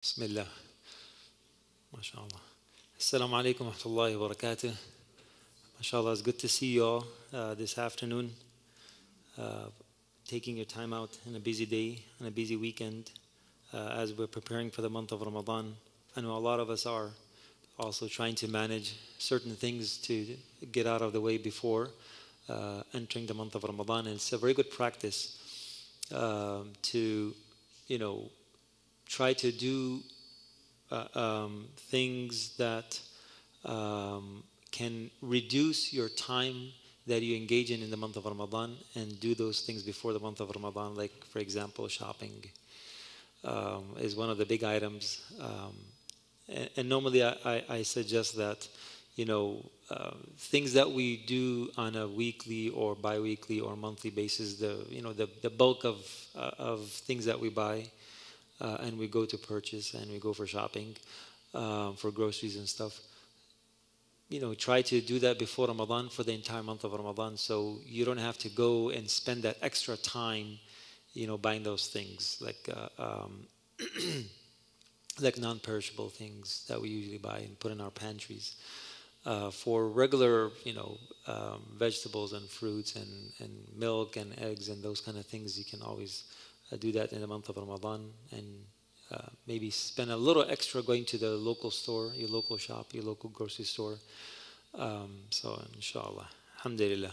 Bismillah. MashaAllah. Assalamu alaikum wa rahmatullahi wa barakatuh. MashaAllah, it's good to see you all this afternoon. Taking your time out in a busy day, and a busy weekend, as we're preparing for the month of Ramadan. I know a lot of us are also trying to manage certain things to get out of the way before entering the month of Ramadan. And it's a very good practice to, try to do things that can reduce your time that you engage in the month of Ramadan, and do those things before the month of Ramadan, like, for example, shopping is one of the big items. And normally I suggest that, things that we do on a weekly or bi-weekly or monthly basis, the bulk of things that we buy, and we go to purchase and we go for shopping, for groceries and stuff, try to do that before Ramadan for the entire month of Ramadan, so you don't have to go and spend that extra time, buying those things like non-perishable things that we usually buy and put in our pantries. For regular, vegetables and fruits and milk and eggs and those kind of things, you can always do that in the month of Ramadan, and maybe spend a little extra going to the local store, your local shop, your local grocery store. So inshallah, alhamdulillah.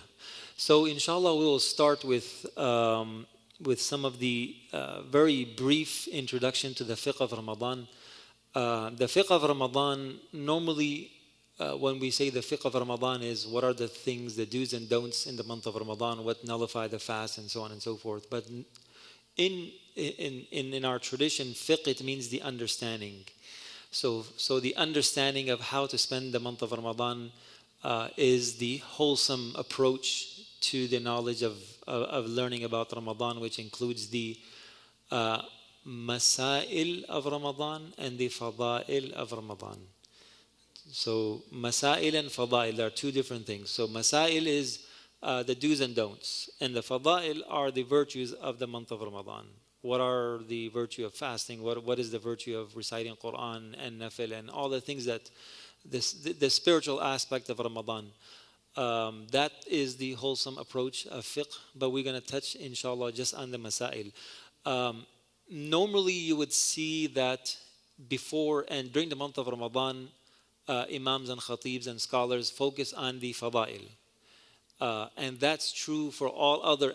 So inshallah, we will start with some of the very brief introduction to the fiqh of Ramadan. The fiqh of Ramadan, normally when we say the fiqh of Ramadan, is what are the things, the do's and don'ts in the month of Ramadan, what nullify the fast, and so on and so forth. But in our tradition, fiqh, it means the understanding. So the understanding of how to spend the month of Ramadan is the wholesome approach to the knowledge of learning about Ramadan, which includes the masail of Ramadan and the fada'il of Ramadan. So masail and fada'il, there are two different things. So masail is the do's and don'ts, and the fada'il are the virtues of the month of Ramadan. What are the virtue of fasting? What is the virtue of reciting Quran and nafil and all the things that the spiritual aspect of Ramadan? That is the wholesome approach of fiqh, but we're going to touch, inshallah, just on the masail. Normally, you would see that before and during the month of Ramadan, imams and khatibs and scholars focus on the fada'il. And that's true for all other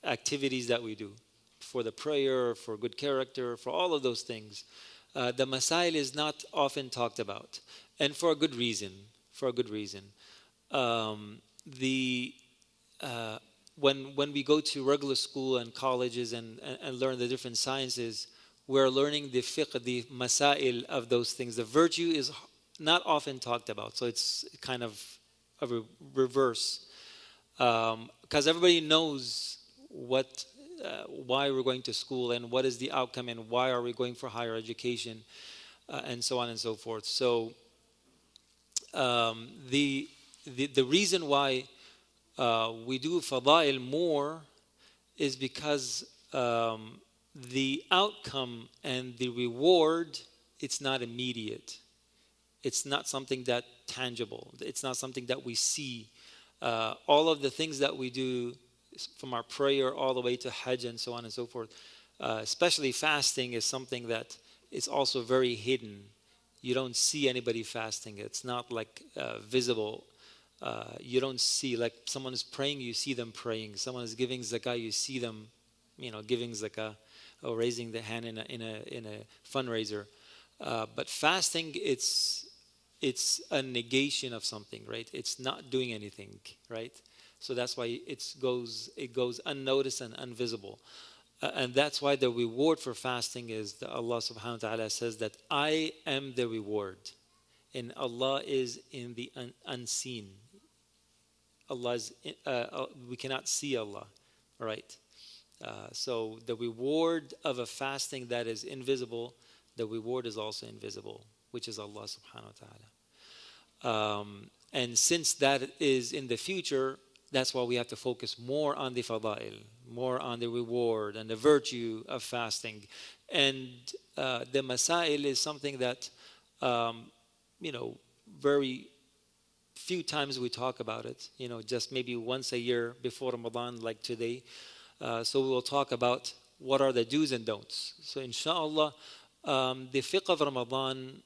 activities that we do, for the prayer, for good character, for all of those things. The masail is not often talked about, and for a good reason. When we go to regular school and colleges and learn the different sciences, we're learning the fiqh, the masail of those things. The virtue is not often talked about, so it's kind of a reverse. Because everybody knows why we're going to school and what is the outcome and why are we going for higher education, and so on and so forth. So the reason why we do fada'il more is because the outcome and the reward, it's not immediate. It's not something that tangible. It's not something that we see. All of the things that we do, from our prayer all the way to Hajj and so on and so forth, especially fasting, is something that is also very hidden. You don't see anybody fasting. It's not like visible. You don't see, like, someone is praying, you see them praying. Someone is giving zakah, you see them, giving zakah, or raising the hand in a fundraiser. But fasting, it's a negation of something, right? It's not doing anything, right? So that's why it goes unnoticed and invisible. And that's why the reward for fasting is that Allah subhanahu wa ta'ala says that I am the reward. And Allah is in the unseen. Allah is, we cannot see Allah, right? So the reward of a fasting that is invisible, the reward is also invisible, which is Allah subhanahu wa ta'ala. And since that is in the future, That's why we have to focus more on the fada'il, more on the reward and the virtue of fasting. And the masail is something that, very few times we talk about it, just maybe once a year before Ramadan, like today. So we will talk about what are the do's and don'ts. So inshallah, the fiqh of Ramadan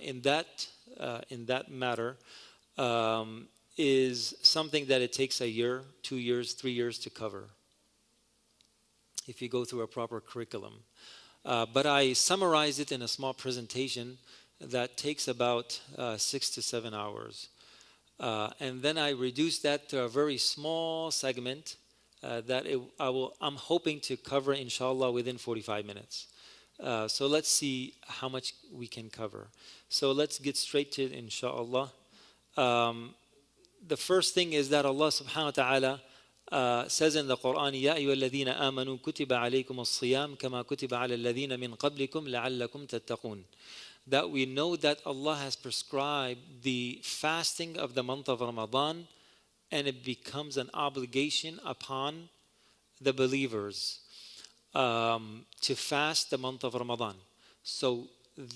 in that matter is something that it takes a year, 2 years, 3 years to cover if you go through a proper curriculum. But I summarized it in a small presentation that takes about 6 to 7 hours. And then I reduced that to a very small segment that I'm hoping to cover, inshallah, within 45 minutes. So let's see how much we can cover. So let's get straight to it, inshallah. The first thing is that Allah subhanahu wa ta'ala says in the Quran, يَا أَيُّهَا الَّذِينَ آمَنُوا كُتِبَ عَلَيْكُمُ الصِّيَامُ كَمَا كُتِبَ عَلَى الَّذِينَ مِنْ قَبْلِكُمْ لَعَلَّكُمْ تَتَّقُونَ. That we know that Allah has prescribed the fasting of the month of Ramadan, and it becomes an obligation upon the believers to fast the month of Ramadan. So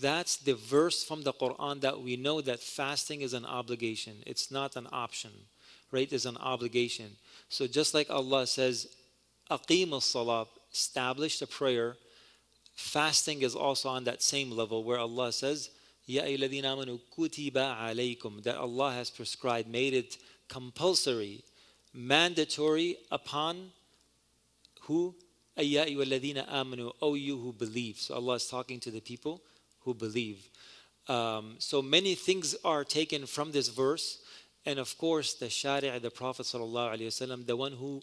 that's the verse from the Quran that we know that fasting is an obligation. It's not an option, right? It's an obligation. So just like Allah says, أَقِيمُ الصَّلَاةِ, establish the prayer, fasting is also on that same level where Allah says, يَا أَيُّهَا الَّذِينَ آمَنُوا كُتِبَ عَلَيْكُمْ, that Allah has prescribed, made it compulsory, mandatory upon who? يَا أَيُّهَا الَّذِينَ آمَنُوا, O you who believe. So Allah is talking to the people who believe. So many things are taken from this verse. And of course, the Shari', the Prophet ﷺ, the one who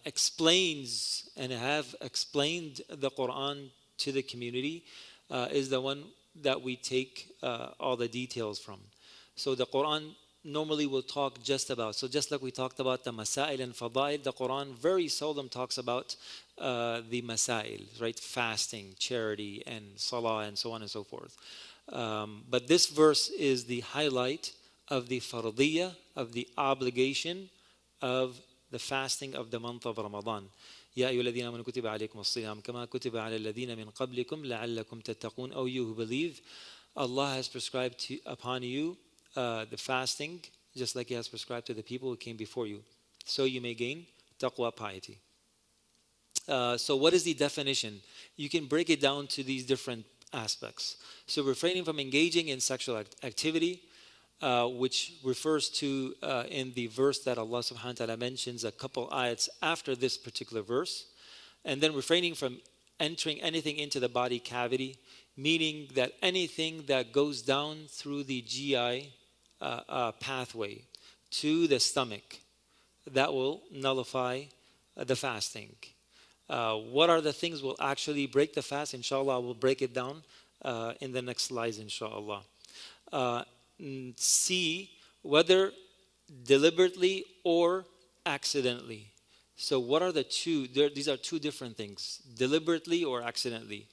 explains and have explained the Quran to the community, is the one that we take all the details from. So the Quran normally will talk just about, so just like we talked about the masail and fadail, the Quran very seldom talks about the masail, right? Fasting, charity, and salah, and so on and so forth. But this verse is the highlight of the fardiyah, of the obligation of the fasting of the month of Ramadan. يَا أَيُّهَا الَّذِينَ آمَنُوا كُتِبَ عَلَيْكُمُ الصِّيَامُ كَمَا كُتِبَ عَلَى الَّذِينَ مِنْ قَبْلِكُمْ لَعَلَّكُمْ تَتَّقُونَ. O you who believe, Allah has prescribed upon you the fasting, just like He has prescribed to the people who came before you, so you may gain taqwa, piety. So what is the definition? You can break it down to these different aspects. So refraining from engaging in sexual activity, which refers to in the verse that Allah subhanahu wa ta'ala mentions a couple ayats after this particular verse. And then refraining from entering anything into the body cavity, meaning that anything that goes down through the GI pathway to the stomach, that will nullify the fasting. What are the things will actually break the fast? Inshallah, I will break it down in the next slides, inshallah. C, whether deliberately or accidentally. So what are the two? These are two different things, deliberately or accidentally.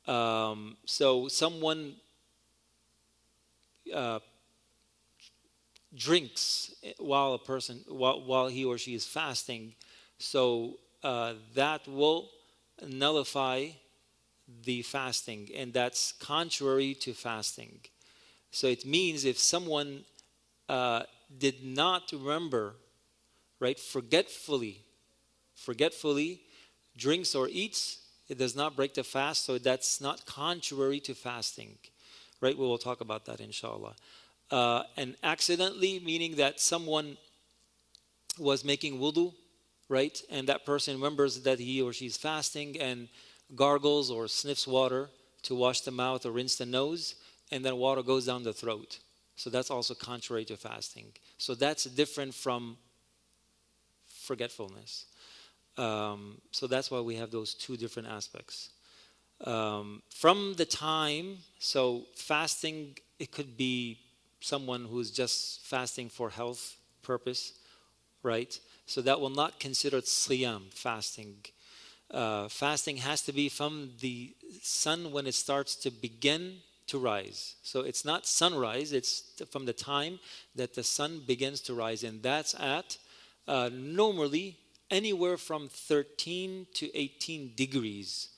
So someone drinks while he or she is fasting, so that will nullify the fasting, and that's contrary to fasting. So it means if someone did not remember, right, forgetfully drinks or eats, it does not break the fast, so that's not contrary to fasting, right? We will talk about that, inshallah. And accidentally, meaning that someone was making wudu, right, and that person remembers that he or she is fasting and gargles or sniffs water to wash the mouth or rinse the nose, and then water goes down the throat. So that's also contrary to fasting. So that's different from forgetfulness. So that's why we have those two different aspects. From the time, so fasting, it could be someone who's just fasting for health purpose, right? So that will not consider siyam, fasting. Fasting has to be from the sun when it starts to begin to rise. So it's not sunrise, it's from the time that the sun begins to rise, and that's at normally anywhere from 13 to 18 degrees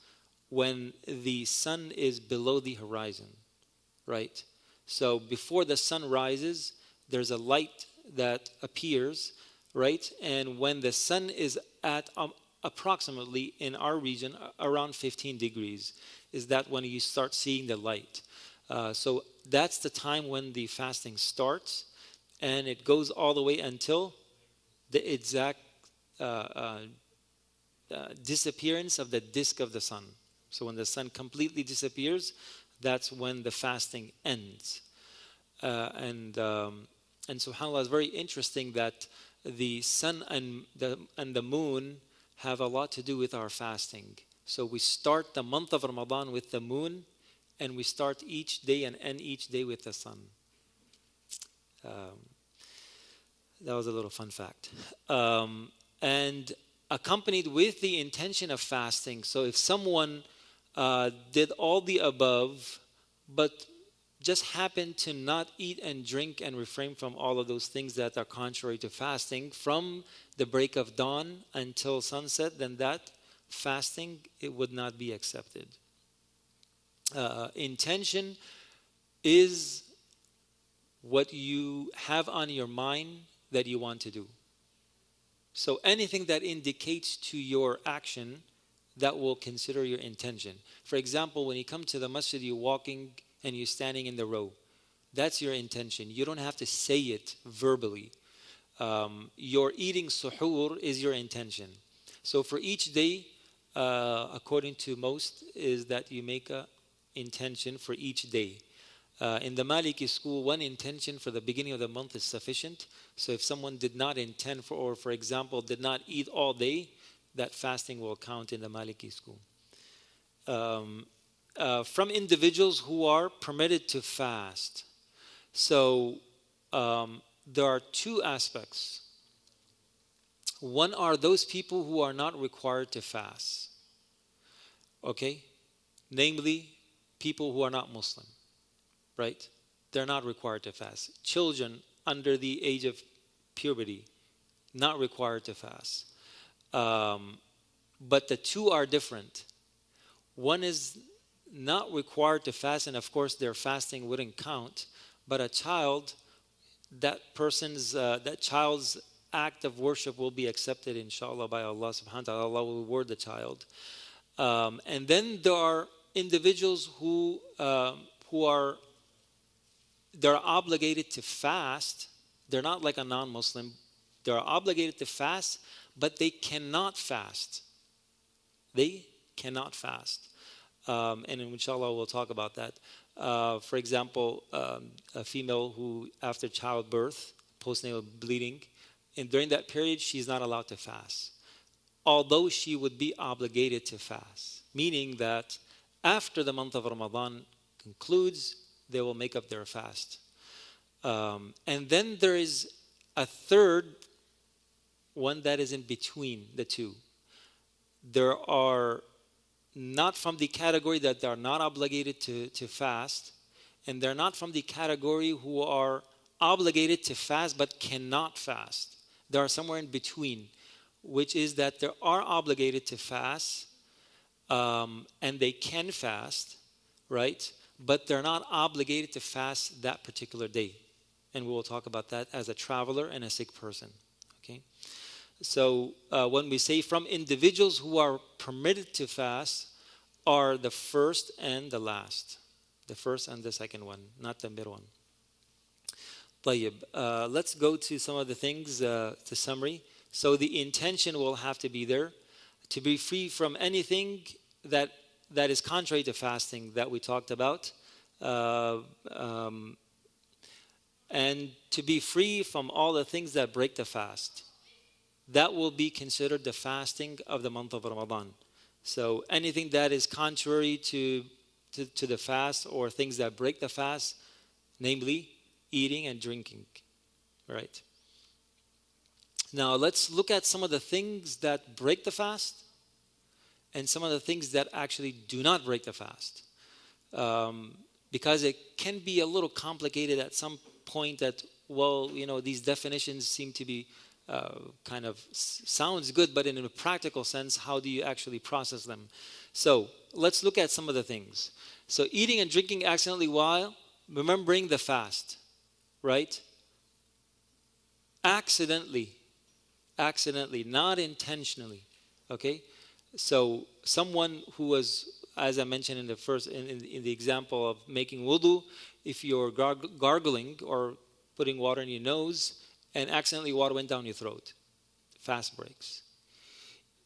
when the sun is below the horizon, right? So before the sun rises, there's a light that appears, right? And when the sun is at approximately in our region around 15 degrees, is that when you start seeing the light. So that's the time when the fasting starts, and it goes all the way until the exact disappearance of the disk of the sun. So when the sun completely disappears, that's when the fasting ends. And subhanAllah, it's very interesting that the sun and the moon have a lot to do with our fasting. So we start the month of Ramadan with the moon, and we start each day and end each day with the sun. That was a little fun fact. And accompanied with the intention of fasting. So if someone did all the above, but just happened to not eat and drink and refrain from all of those things that are contrary to fasting from the break of dawn until sunset, then that fasting, it would not be accepted. Intention is what you have on your mind that you want to do. So anything that indicates to your action, that will consider your intention. For example, when you come to the masjid, you're walking and you're standing in the row. That's your intention. You don't have to say it verbally. Your eating suhoor is your intention. So for each day, according to most, is that you make a intention for each day. In the Maliki school, one intention for the beginning of the month is sufficient. So if someone did not intend or for example, did not eat all day, that fasting will count in the Maliki school. From individuals who are permitted to fast. So there are two aspects. One are those people who are not required to fast. Okay? Namely, people who are not Muslim. Right? They're not required to fast. Children under the age of puberty, not required to fast. But the two are different. One is not required to fast, and of course their fasting wouldn't count. But a child, that child's act of worship will be accepted, inshallah, by Allah subhanahu wa ta'ala. Allah will reward the child. And then there are individuals who they're obligated to fast. They're not like a non-Muslim. They're obligated to fast, but they cannot fast. They cannot fast. And inshallah, we'll talk about that. For example, a female who, after childbirth, postnatal bleeding, and during that period, she's not allowed to fast, although she would be obligated to fast, meaning that after the month of Ramadan concludes, they will make up their fast. And then there is a third one that is in between the two. There are not from the category that they are not obligated to fast, and they're not from the category who are obligated to fast but cannot fast. They are somewhere in between, which is that they are obligated to fast, and they can fast, right? But they're not obligated to fast that particular day. And we will talk about that as a traveler and a sick person. Okay? So when we say from individuals who are permitted to fast are the first and the last. The first and the second one, not the middle one. طيب, let's go to some of the things, to summary. So the intention will have to be there. To be free from anything that is contrary to fasting that we talked about. And to be free from all the things that break the fast. That will be considered the fasting of the month of Ramadan. So anything that is contrary to the fast or things that break the fast, namely eating and drinking. Right? Now let's look at some of the things that break the fast and some of the things that actually do not break the fast. Because it can be a little complicated at some point that, well, these definitions seem to be kind of sounds good, but in a practical sense, how do you actually process them? So let's look at some of the things. So eating and drinking accidentally while remembering the fast, right? Accidentally, not intentionally. Okay, so someone who was, as I mentioned in the first, in the example of making wudu, if you're gargling or putting water in your nose and accidentally water went down your throat, fast breaks.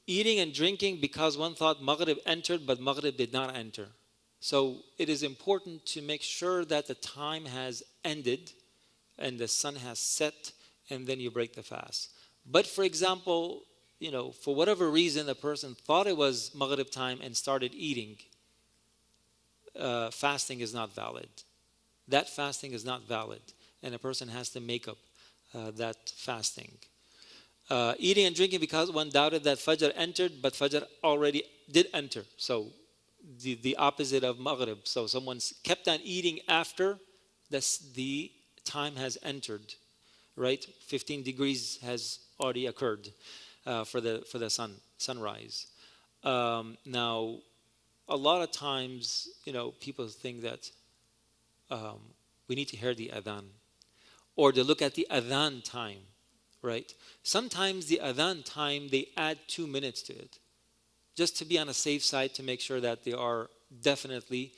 Eating and drinking because one thought Maghrib entered, but Maghrib did not enter. So it is important to make sure that the time has ended and the sun has set, and then you break the fast. But for example, for whatever reason, a person thought it was Maghrib time and started eating, fasting is not valid. That fasting is not valid, and a person has to make up that fasting. Eating and drinking because one doubted that Fajr entered, but Fajr already did enter. So the opposite of Maghrib. So someone kept on eating after the time has entered, right? 15 degrees has already occurred for the sunrise. Now, a lot of times, people think that we need to hear the adhan or to look at the adhan time, right? Sometimes the adhan time, they add 2 minutes to it, just to be on a safe side, to make sure that they are definitely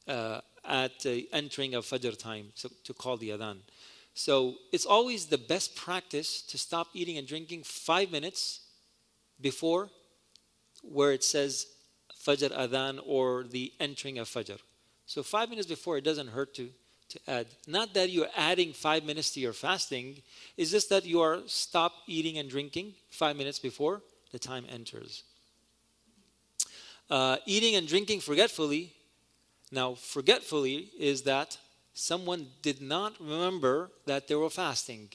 at the entering of Fajr time, so to call the adhan. So it's always the best practice to stop eating and drinking 5 minutes before where it says Fajr adhan or the entering of Fajr. So 5 minutes before, it doesn't hurt to add. Not that you're adding 5 minutes to your fasting, it's just that you are stop eating and drinking 5 minutes before the time enters. Eating and drinking forgetfully. Now, forgetfully is that someone did not remember that they were fasting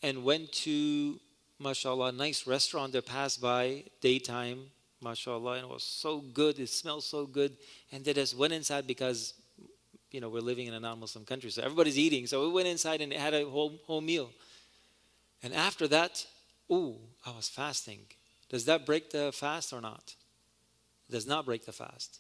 and went to, mashallah, a nice restaurant that passed by daytime, mashallah, and it was so good, it smelled so good, and they just went inside because, we're living in a non-Muslim country, so everybody's eating, so we went inside and had a whole meal. And after that, I was fasting. Does that break the fast or not? It does not break the fast.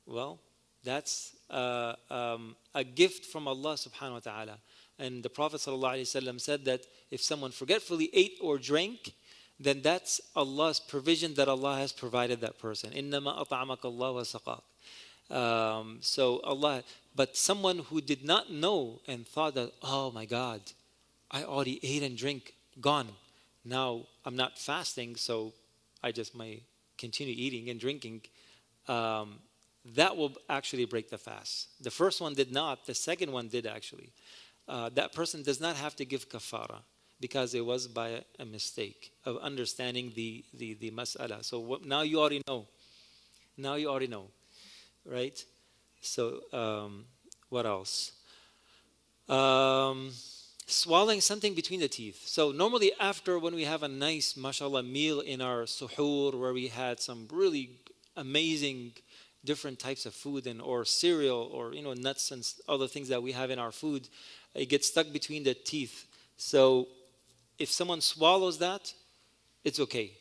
Well, that's a gift from Allah subhanahu wa ta'ala. And the Prophet ﷺ said that if someone forgetfully ate or drank, then that's Allah's provision that Allah has provided that person. إِنَّمَا أَطْعَمَكَ اللَّهُ وَسَقَاكَ. So Allah, but someone who did not know and thought that, oh my God, I already ate and drank, gone. Now I'm not fasting, so I just may continue eating and drinking. That will actually break the fast. The first one did not, the second one did actually. That person does not have to give kafara because it was by a mistake of understanding the mas'ala. So now you already know. Now you already know, right? So what else? Swallowing something between the teeth. So normally after when we have a nice, mashallah, meal in our suhoor where we had some really amazing different types of food or cereal or nuts and other things that we have in our food, it gets stuck between the teeth. So if someone swallows that, it's okay.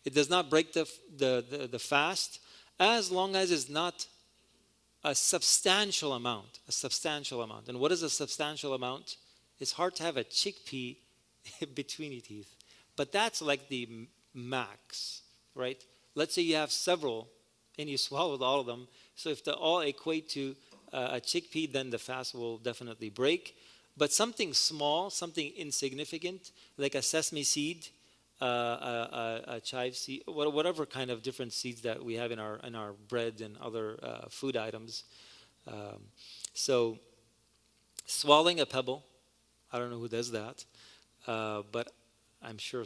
It does not break the fast as long as it's not a substantial amount. A substantial amount. And what is a substantial amount? It's hard to have a chickpea between your teeth. But that's like the max, right? Let's say you have several and you swallowed all of them. So if they all equate to a chickpea, then the fast will definitely break. But something small, something insignificant, like a sesame seed, a chive seed, whatever kind of different seeds that we have in our bread and other food items. So swallowing a pebble, I don't know who does that, but I'm sure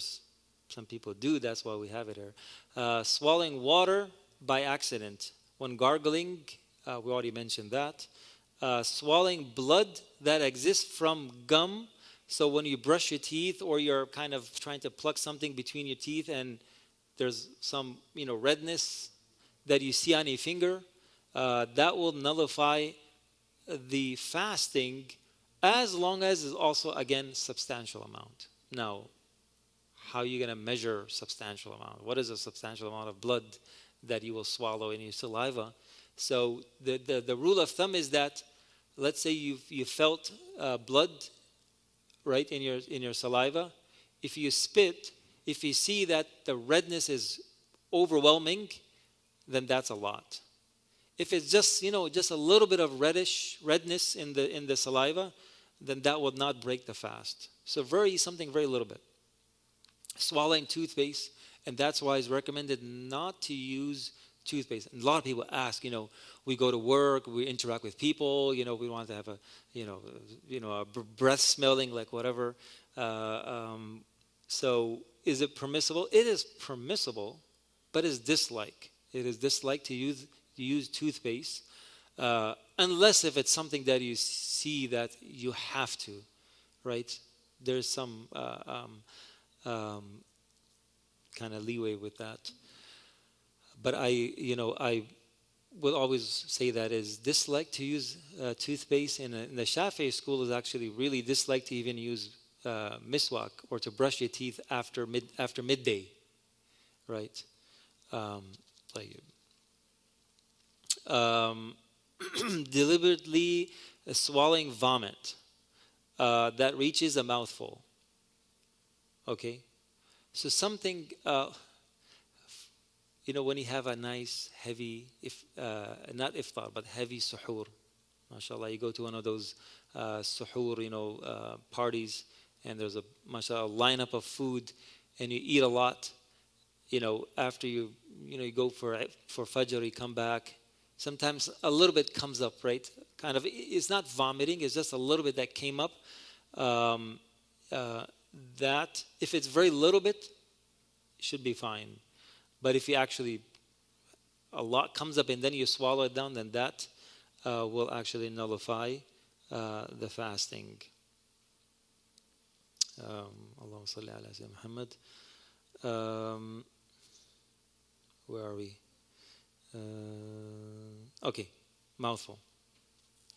some people do. That's why we have it here. Swallowing water by accident. When gargling, we already mentioned that. Swallowing blood that exists from gum. So when you brush your teeth or you're kind of trying to pluck something between your teeth and there's some redness that you see on your finger, that will nullify the fasting as long as it's also, again, substantial amount. Now, how are you going to measure substantial amount? What is a substantial amount of blood that you will swallow in your saliva? So the rule of thumb is that, let's say you felt blood, right, in your saliva. If you spit, if you see that the redness is overwhelming, then that's a lot. If it's just just a little bit of redness in the saliva, then that will not break the fast. So something very little bit. Swallowing toothpaste, and that's why it's recommended not to use toothpaste. And a lot of people ask, we go to work, we interact with people, we want to have a breath smelling like whatever. So is it permissible? It is permissible, but it's disliked. It is disliked to use toothpaste, unless if it's something that you see that you have to, right? There's some kind of leeway with that. But I will always say that is disliked to use toothpaste. In the Shafi'i school is actually really disliked to even use miswak or to brush your teeth after midday, right? Deliberately swallowing vomit that reaches a mouthful. Okay, so something. When you have a nice heavy, not iftar, but heavy suhoor, mashallah, you go to one of those suhoor, parties, and there's a, mashallah, lineup of food, and you eat a lot, after you go for Fajr, you come back, sometimes a little bit comes up, right? Kind of, it's not vomiting, it's just a little bit that came up. That, if it's very little bit, it should be fine. But if you actually, a lot comes up and then you swallow it down, then that will actually nullify the fasting. Allahumma salli ala Sayyidina Muhammad. Where are we? Okay, mouthful.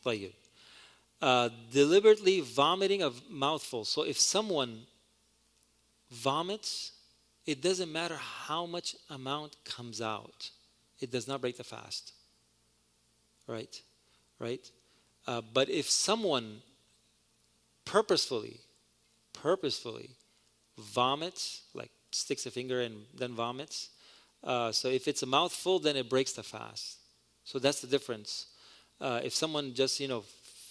طيب. Deliberately vomiting a mouthful. So if someone vomits, it doesn't matter how much amount comes out. It does not break the fast. Right? But if someone purposefully vomits, like sticks a finger and then vomits, so if it's a mouthful, then it breaks the fast. So that's the difference. If someone just,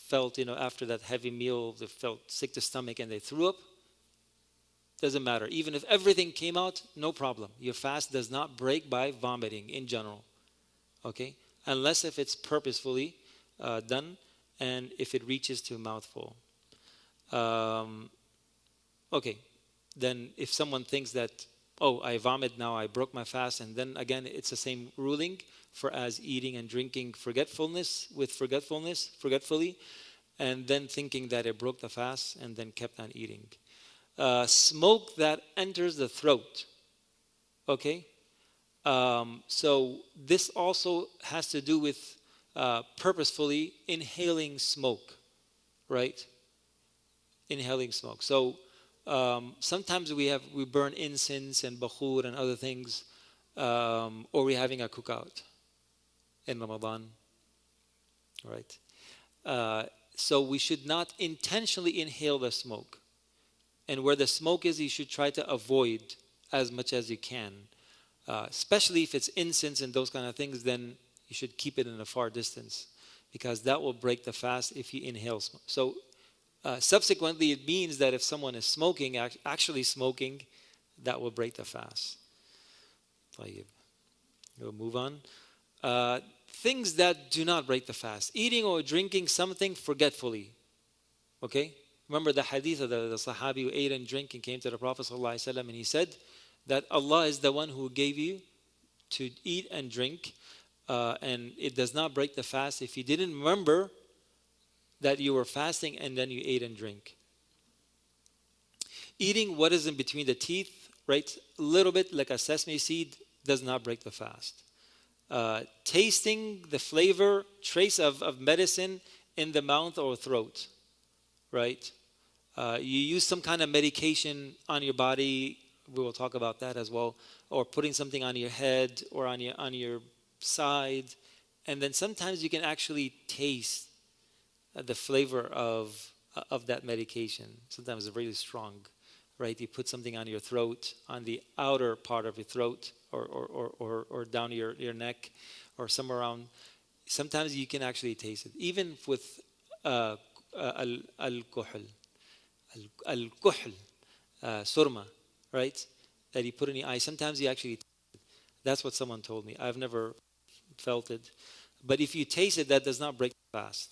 felt, after that heavy meal, they felt sick to stomach and they threw up, doesn't matter. Even if everything came out, no problem. Your fast does not break by vomiting in general. Okay? Unless if it's purposefully done and if it reaches to a mouthful. Okay. Then if someone thinks that, I vomit now, I broke my fast, and then again, it's the same ruling for as eating and drinking forgetfully, and then thinking that it broke the fast and then kept on eating. Smoke that enters the throat. Okay? So this also has to do with purposefully inhaling smoke, right? Inhaling smoke. So sometimes we burn incense and bakhur and other things, or we're having a cookout in Ramadan, right? So we should not intentionally inhale the smoke. And where the smoke is, you should try to avoid as much as you can. Especially if it's incense and those kind of things, then you should keep it in a far distance, because that will break the fast if you inhale smoke. So subsequently, it means that if someone is smoking, actually smoking, that will break the fast. We'll move on. Things that do not break the fast. Eating or drinking something forgetfully. Okay? Remember the hadith of the Sahabi who ate and drank and came to the Prophet ﷺ, and he said that Allah is the one who gave you to eat and drink, and it does not break the fast if you didn't remember that you were fasting and then you ate and drank. Eating what is in between the teeth, right? A little bit like a sesame seed does not break the fast. Tasting the flavor, trace of medicine in the mouth or throat, right? You use some kind of medication on your body, we will talk about that as well. Or putting something on your head or on your side, and then sometimes you can actually taste the flavor of that medication. Sometimes it's really strong, right? You put something on your throat, on the outer part of your throat, or down your neck, or somewhere around. Sometimes you can actually taste it, even with al-kuhl, al-kuhl, surma, right? That you put in the eye. Sometimes you actually. That's what someone told me. I've never felt it, but if you taste it, that does not break the fast,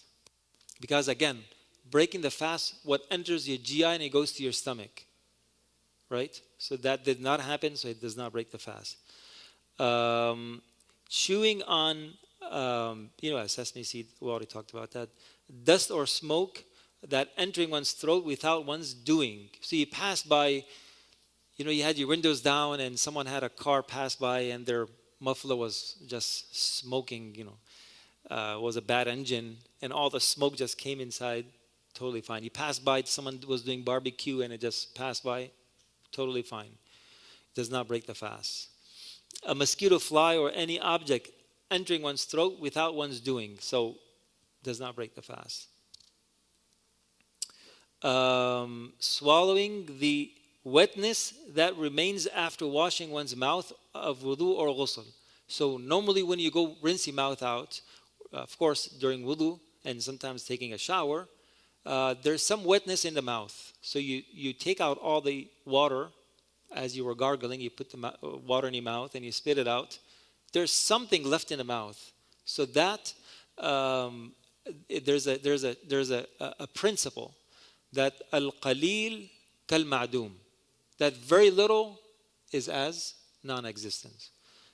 because again, breaking the fast, what enters your GI and it goes to your stomach, right? So that did not happen, so it does not break the fast. Chewing on, sesame seed, we already talked about that. Dust or smoke that entering one's throat without one's doing. So you pass by, you had your windows down and someone had a car pass by and their muffler was just smoking, was a bad engine, and all the smoke just came inside. Totally fine. You pass by, someone was doing barbecue and it just passed by. Totally fine. It does not break the fast. A mosquito, fly, or any object entering one's throat without one's doing, so does not break the fast. Swallowing the wetness that remains after washing one's mouth of wudu or ghusl. So normally when you go rinse your mouth out, of course during wudu and sometimes taking a shower, there's some wetness in the mouth. So you take out all the water as you were gargling, you put the water in your mouth and you spit it out. There's something left in the mouth. So that there's a principle that al-qalil kal-ma'doom, that very little is as non-existence.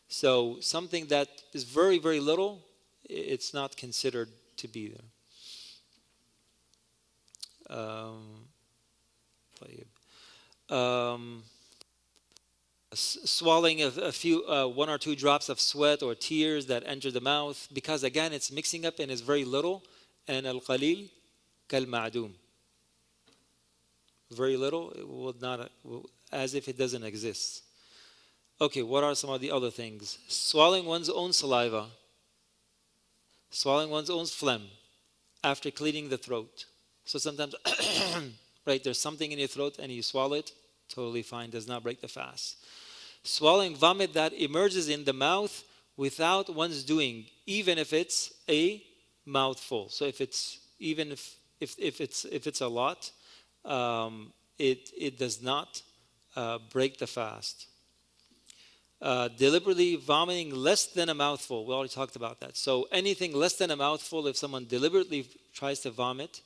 So something that is very, very little, it's not considered to be there. Swallowing a few, one or two drops of sweat or tears that enter the mouth, because again it's mixing up and it's very little. And al-qalil kal-ma'doom, very little, it will not, as if it doesn't exist. Okay, what are some of the other things? Swallowing one's own saliva, swallowing one's own phlegm after cleaning the throat. So sometimes, right, there's something in your throat and you swallow it, totally fine, does not break the fast. Swallowing vomit that emerges in the mouth without one's doing, even if it's a mouthful. So if it's even if it's a lot, it does not break the fast. Deliberately vomiting less than a mouthful. We already talked about that. So anything less than a mouthful, if someone deliberately tries to vomit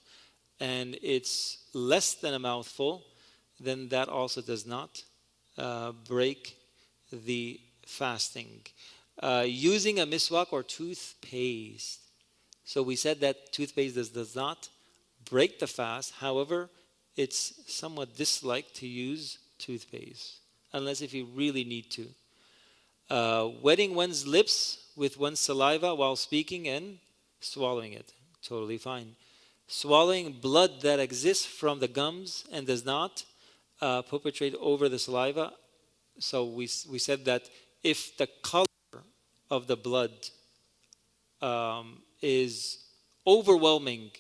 and it's less than a mouthful, then that also does not break the fasting. Using a miswak or toothpaste. So we said that toothpaste does not break the fast. However, it's somewhat disliked to use toothpaste, unless if you really need to. Wetting one's lips with one's saliva while speaking and swallowing it, totally fine. Swallowing blood that exists from the gums and does not perpetrate over the saliva. So we said that if the color of the blood is overwhelming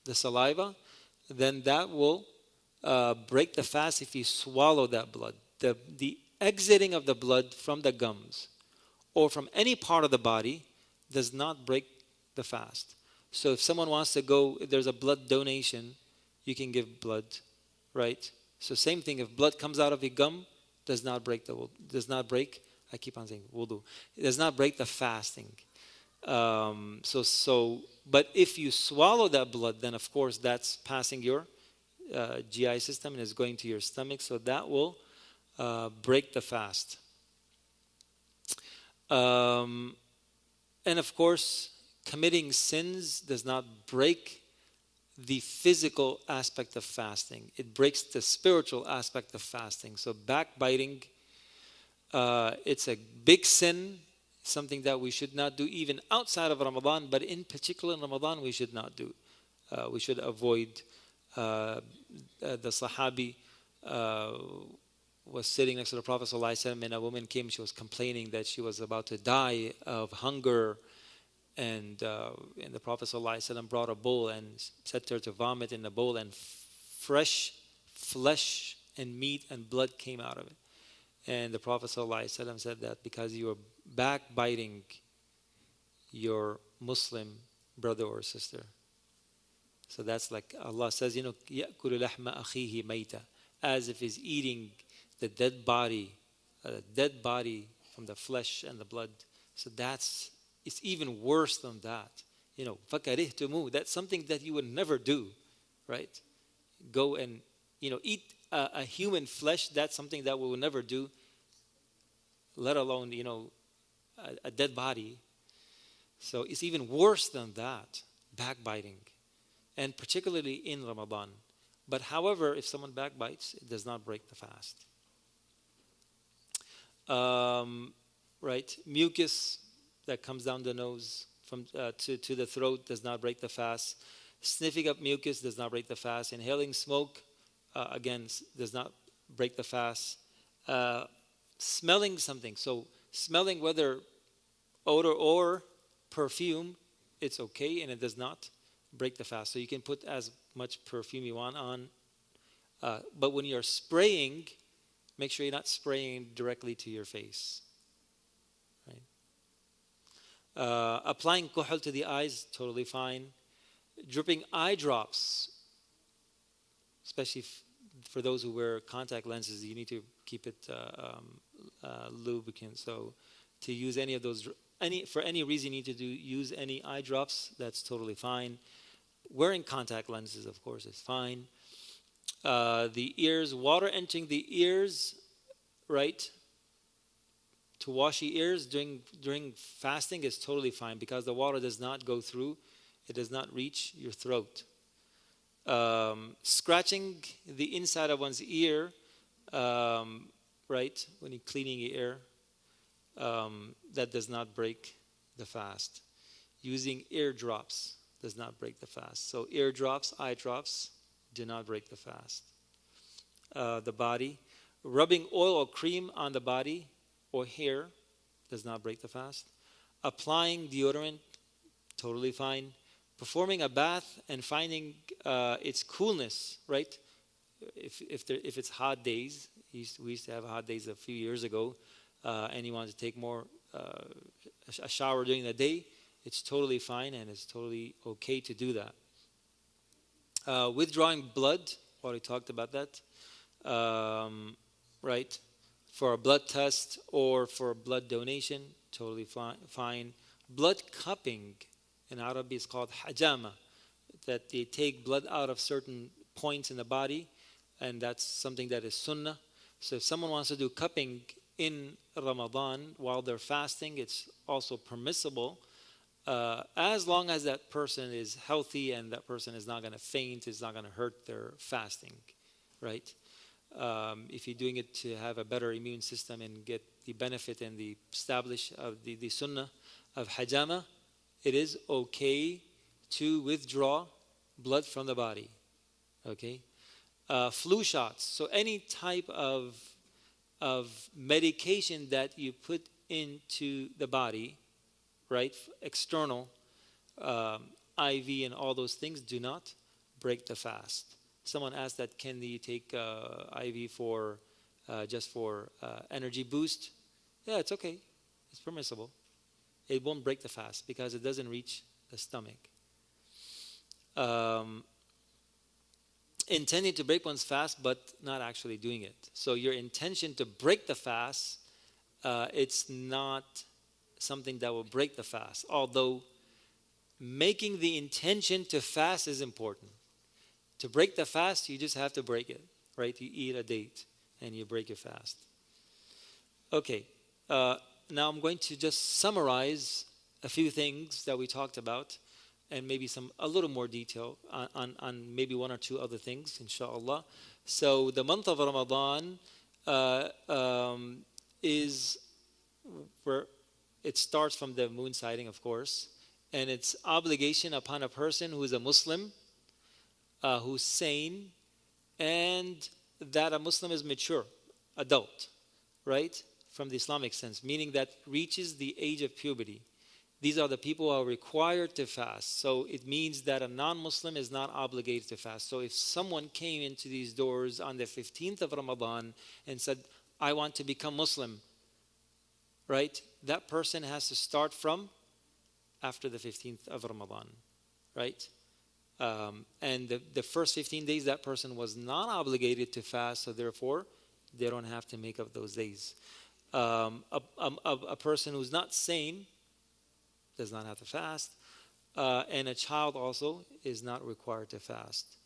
the saliva, then that will break the fast if you swallow that blood. The exiting of the blood from the gums or from any part of the body does not break the fast. So if someone wants to go, if there's a blood donation, you can give blood, right? So same thing, if blood comes out of your gum, does not break, I keep on saying wudu, it does not break the fasting. But if you swallow that blood, then of course that's passing your GI system and is going to your stomach, so that will break the fast. And of course, committing sins does not break the physical aspect of fasting. It breaks the spiritual aspect of fasting. So backbiting, it's a big sin, something that we should not do even outside of Ramadan, but in particular in Ramadan we should not do. We should avoid the Sahabi was sitting next to the Prophet ﷺ, and a woman came. She was complaining that she was about to die of hunger, and the Prophet ﷺ brought a bowl and said to her to vomit in the bowl, and fresh flesh and meat and blood came out of it. And the Prophet ﷺ said that because you are backbiting your Muslim brother or sister. So that's like Allah says, يَأْكُلُ لَحْمَ أَخِيهِ مَيْتًا, as if he's eating the dead body from the flesh and the blood. So it's even worse than that. فَكَرِهْتُمُوهُ, that's something that you would never do, right? Go and eat a human flesh. That's something that we will never do, let alone a dead body. So it's even worse than that, backbiting, and particularly in Ramadan. But however, if someone backbites, it does not break the fast. Right? Mucus that comes down the nose from to the throat does not break the fast. Sniffing up mucus does not break the fast. Inhaling smoke, again, does not break the fast. Smelling something, so smelling whether odor or perfume, it's okay, and it does not break the fast. So you can put as much perfume you want on. But when you're spraying, make sure you're not spraying directly to your face. Right? Applying kuhl to the eyes, totally fine. Dripping eye drops, especially for those who wear contact lenses, you need to keep it lubricant. So to use any of those, for any reason you need to use any eye drops, that's totally fine. Wearing contact lenses, of course, is fine. The ears, water entering the ears, right? To wash the ears during fasting is totally fine because the water does not go through, it does not reach your throat. Scratching the inside of one's ear, right, when you're cleaning your ear, that does not break the fast. Using ear drops does not break the fast. So ear drops, eye drops do not break the fast. The body, rubbing oil or cream on the body or hair does not break the fast. Applying deodorant, totally fine. Performing a bath and finding its coolness, right? If it's hot days, we used to have hot days a few years ago, and you want to take a shower during the day, it's totally fine and it's totally okay to do that. Withdrawing blood, already talked about that, right? For a blood test or for a blood donation, totally fine. Blood cupping, in Arabic is called hajama, that they take blood out of certain points in the body, and that's something that is sunnah. So if someone wants to do cupping in Ramadan while they're fasting, it's also permissible, as long as that person is healthy and that person is not going to faint, is not going to hurt their fasting, right? If you're doing it to have a better immune system and get the benefit and the establish of the sunnah of hajama, it is okay to withdraw blood from the body, okay? Flu shots, so any type of medication that you put into the body, right, external, IV and all those things do not break the fast. Someone asked that, can you take IV for just for energy boost? Yeah, it's okay. It's permissible. It won't break the fast because it doesn't reach the stomach. Intending to break one's fast but not actually doing it. So your intention to break the fast, it's not something that will break the fast. Although making the intention to fast is important. To break the fast, you just have to break it, right? You eat a date and you break your fast. Okay, now I'm going to just summarize a few things that we talked about and maybe a little more detail on maybe one or two other things, inshallah. So the month of Ramadan is where it starts from the moon sighting, of course, and it's obligation upon a person who is a Muslim, who's sane, and that a Muslim is mature. adult, right? From the Islamic sense, meaning that reaches the age of puberty. These are the people who are required to fast. So it means that a non-Muslim is not obligated to fast. So if someone came into these doors on the 15th of Ramadan and said, I want to become Muslim, right? That person has to start from after the 15th of Ramadan, right? And the first 15 days, that person was not obligated to fast, so therefore, they don't have to make up those days. A person who's not sane does not have to fast, and a child also is not required to fast.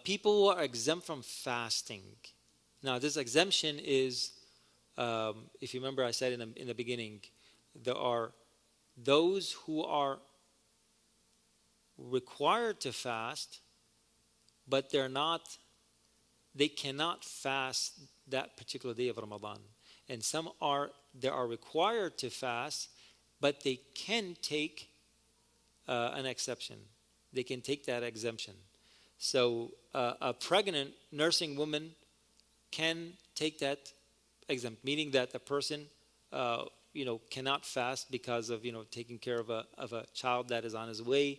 People who are exempt from fasting. Now, this exemption is, if you remember, I said in the beginning, there are those who are required to fast, but they cannot fast that particular day of Ramadan. And some they are required to fast, but they can take an exception. They can take that exemption. So a pregnant nursing woman can take that exempt, meaning that the person cannot fast because of taking care of a child that is on his way,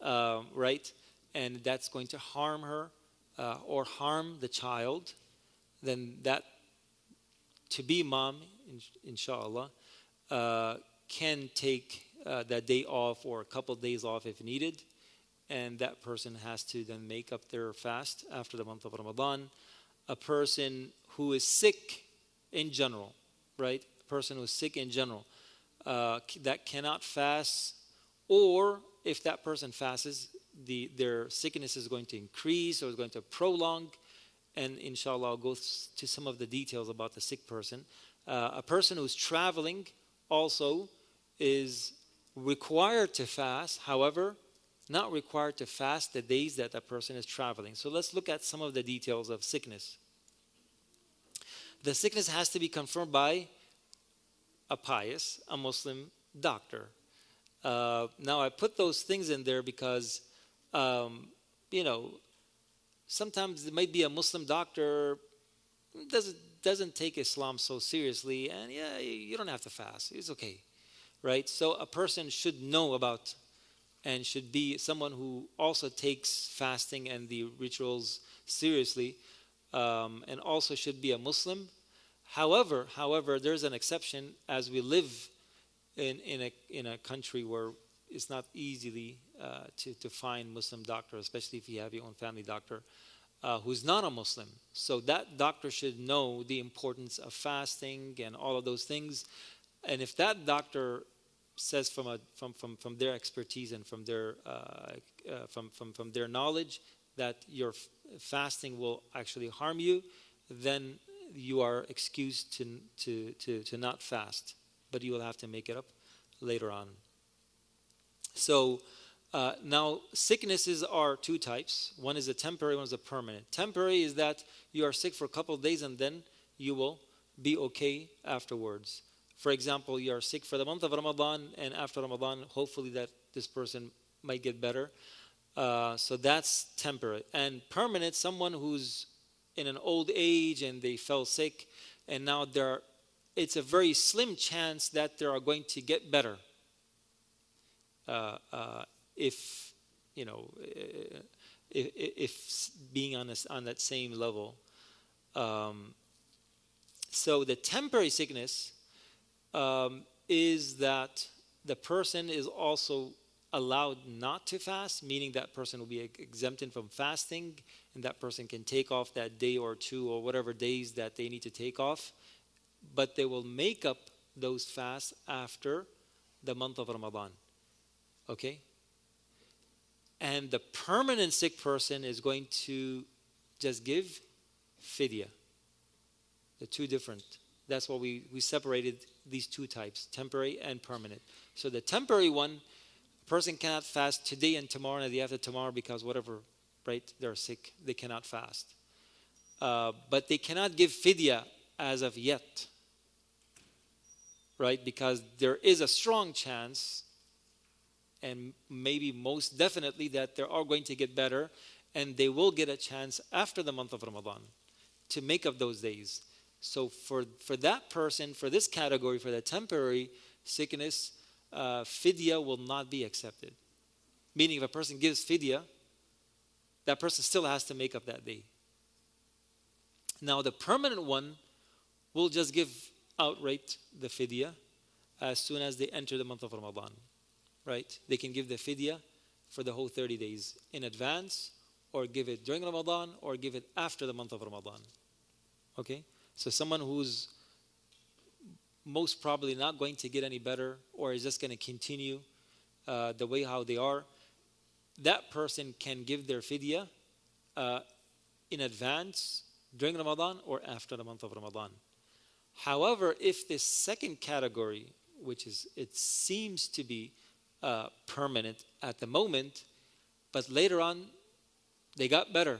right? And that's going to harm her or harm the child. Then that to-be mom, inshallah, can take that day off or a couple of days off if needed, and that person has to then make up their fast after the month of Ramadan. A person who is sick in general, right? A person who is sick in general that cannot fast, or if that person fasts, their sickness is going to increase or is going to prolong. And inshallah, I'll go to some of the details about the sick person. A person who's traveling also is required to fast, however, not required to fast the days that that person is traveling. So let's look at some of the details of sickness. The sickness has to be confirmed by a Muslim doctor. Now, I put those things in there because, sometimes it might be a Muslim doctor doesn't take Islam so seriously, and yeah, you don't have to fast. It's okay, right? So a person should know about and should be someone who also takes fasting and the rituals seriously, and also should be a Muslim. However, there's an exception, as we live in a country where it's not easily to find Muslim doctor, especially if you have your own family doctor who's not a Muslim. So that doctor should know the importance of fasting and all of those things. And if that doctor says from their expertise and from their knowledge that your fasting will actually harm you, then you are excused to not fast, but you will have to make it up later on. So now sicknesses are two types. One is a temporary, one is a permanent. Temporary is that you are sick for a couple of days and then you will be okay afterwards. For example, you are sick for the month of Ramadan, and after Ramadan, hopefully that this person might get better. So that's temporary. And permanent, someone who's in an old age and they fell sick, and now it's a very slim chance that they are going to get better. If being on that same level. So the temporary sickness is that the person is also allowed not to fast, meaning that person will be exempted from fasting, and that person can take off that day or two or whatever days that they need to take off, but they will make up those fasts after the month of Ramadan. Okay? And the permanent sick person is going to just give fidya. The two different. That's why we separated these two types, temporary and permanent. So the temporary one, a person cannot fast today and tomorrow and the day after tomorrow because whatever, right, they're sick, they cannot fast. But they cannot give fidya as of yet, right, because there is a strong chance, and maybe most definitely, that they are going to get better, and they will get a chance after the month of Ramadan to make up those days. So for that person, for this category, for the temporary sickness, fidya will not be accepted. Meaning if a person gives fidya, that person still has to make up that day. Now the permanent one will just give outright the fidya as soon as they enter the month of Ramadan. Right? They can give the fidya for the whole 30 days in advance, or give it during Ramadan, or give it after the month of Ramadan. Okay? So someone who's most probably not going to get any better, or is just going to continue the way how they are, that person can give their fidya in advance during Ramadan or after the month of Ramadan. However, if this second category, which is, it seems to be permanent at the moment, but later on they got better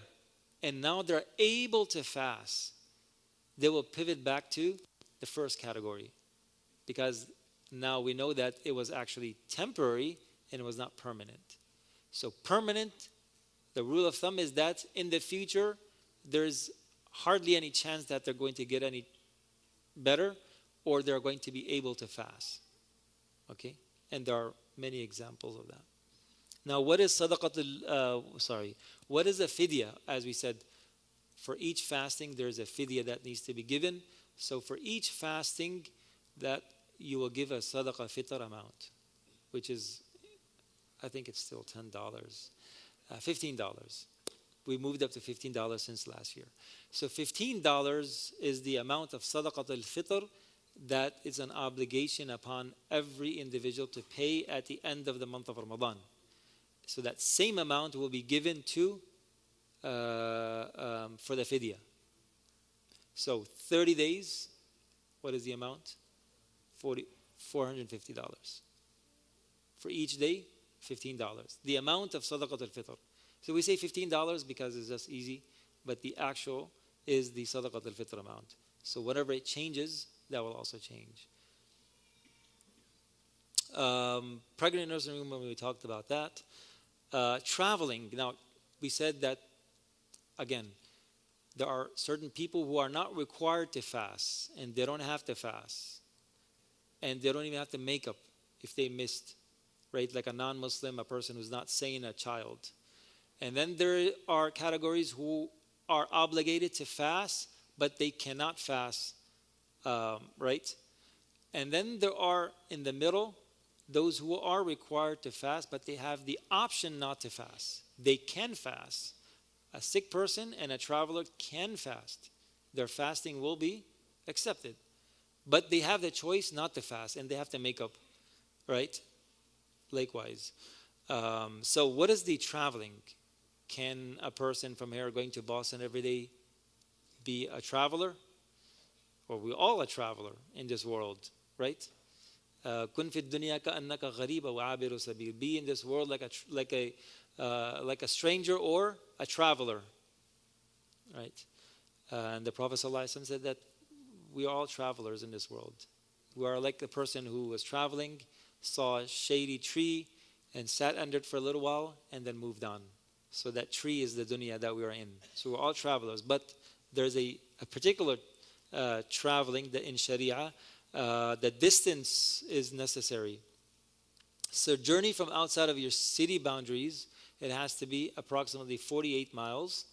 and now they're able to fast, they will pivot back to the first category, because now we know that it was actually temporary and it was not permanent. So permanent, the rule of thumb is that in the future there's hardly any chance that they're going to get any better, or they're going to be able to fast. Okay? And there are many examples of that. Now, what is what is a fidya? As we said, for each fasting, there's a fidya that needs to be given. So for each fasting, that you will give a sadaqah fitr amount, which is, I think it's still $10, $15. We moved up to $15 since last year. So $15 is the amount of sadaqat al-fitr that is an obligation upon every individual to pay at the end of the month of Ramadan. So that same amount will be given to for the fidya. So 30 days, what is the amount? $450. For each day, $15. The amount of sadaqat al-fitr. So we say $15 because it's just easy, but the actual is the sadaqat al-fitr amount. So whatever it changes, that will also change. Pregnant nursing room, when we talked about that. Traveling. Now, we said that, again, there are certain people who are not required to fast, and they don't have to fast. And they don't even have to make up if they missed, right? Like a non-Muslim, a person who's not saying a child. And then there are categories who are obligated to fast, but they cannot fast, right? And then there are, in the middle, those who are required to fast, but they have the option not to fast. They can fast. A sick person and a traveler can fast. Their fasting will be accepted. But they have the choice not to fast, and they have to make up, right? Likewise. So what is the traveling? Can a person from here going to Boston every day be a traveler? Or we all a traveler in this world, right? كن في الدنيا كأنك غريب وعابر سبيل. Be in this world like a stranger or a traveler, right? And the Prophet ﷺ said that we are all travelers in this world. We are like the person who was traveling, saw a shady tree, and sat under it for a little while, and then moved on. So that tree is the dunya that we are in. So we're all travelers, but there's a particular traveling that in Sharia, the distance is necessary. So journey from outside of your city boundaries, it has to be approximately 48 miles,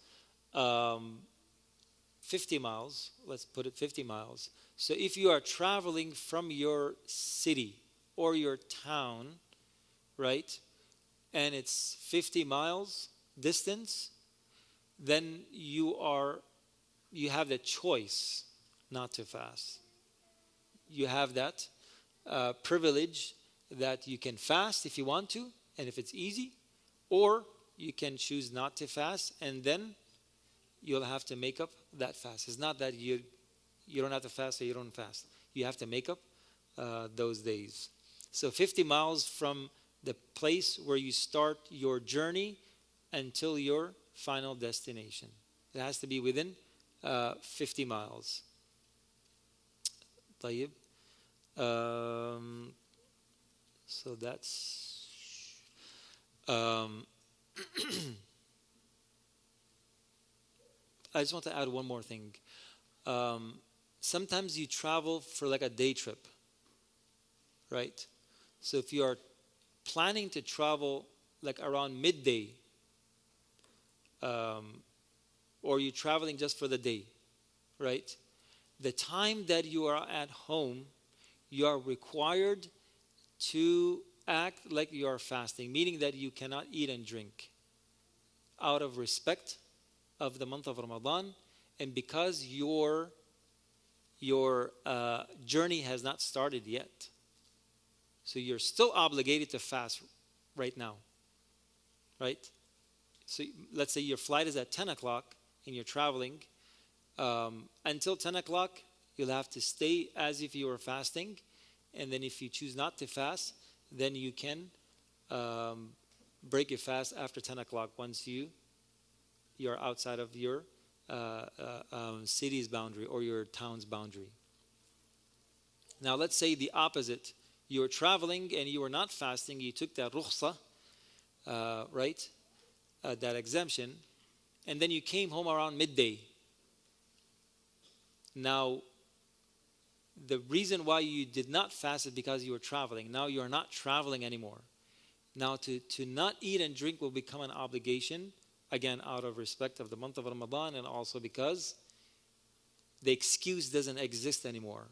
50 miles, let's put it 50 miles. So if you are traveling from your city or your town, right, and it's 50 miles distance, then you have the choice not to fast. You have that privilege that you can fast if you want to, and if it's easy, or you can choose not to fast, and then you'll have to make up that fast. It's not that you don't have to fast or you don't fast. You have to make up those days. So 50 miles from the place where you start your journey until your final destination. It has to be within 50 miles. طيب. So that's I just want to add one more thing. Sometimes you travel for like a day trip, right? So if you are planning to travel like around midday, or you're traveling just for the day, right? The time that you are at home, you are required to act like you are fasting, meaning that you cannot eat and drink out of respect of the month of Ramadan, and because your journey has not started yet. So you're still obligated to fast right now, right? So let's say your flight is at 10 o'clock and you're traveling. Until 10 o'clock, you'll have to stay as if you were fasting. And then if you choose not to fast, then you can break your fast after 10 o'clock once you're outside of your city's boundary or your town's boundary. Now let's say the opposite. You're traveling and you were not fasting. You took that rukhsa, right? That exemption. And then you came home around midday. Now, the reason why you did not fast is because you were traveling. Now you are not traveling anymore. Now to not eat and drink will become an obligation, again, out of respect of the month of Ramadan, and also because the excuse doesn't exist anymore.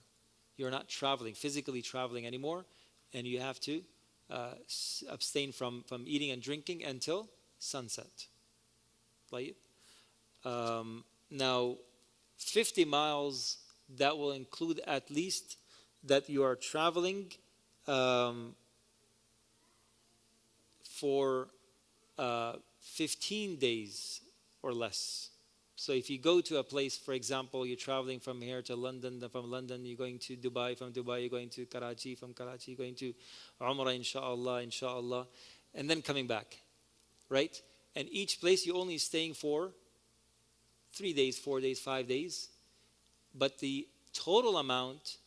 You're not traveling, physically traveling anymore, and you have to abstain from eating and drinking until sunset. Right? Now, 50 miles, that will include at least that you are traveling for 15 days or less. So if you go to a place, for example, you're traveling from here to London, then from London you're going to Dubai, from Dubai you're going to Karachi, from Karachi you're going to Umrah, inshallah, and then coming back, right? And each place you're only staying for 3 days, 4 days, 5 days, but the total amount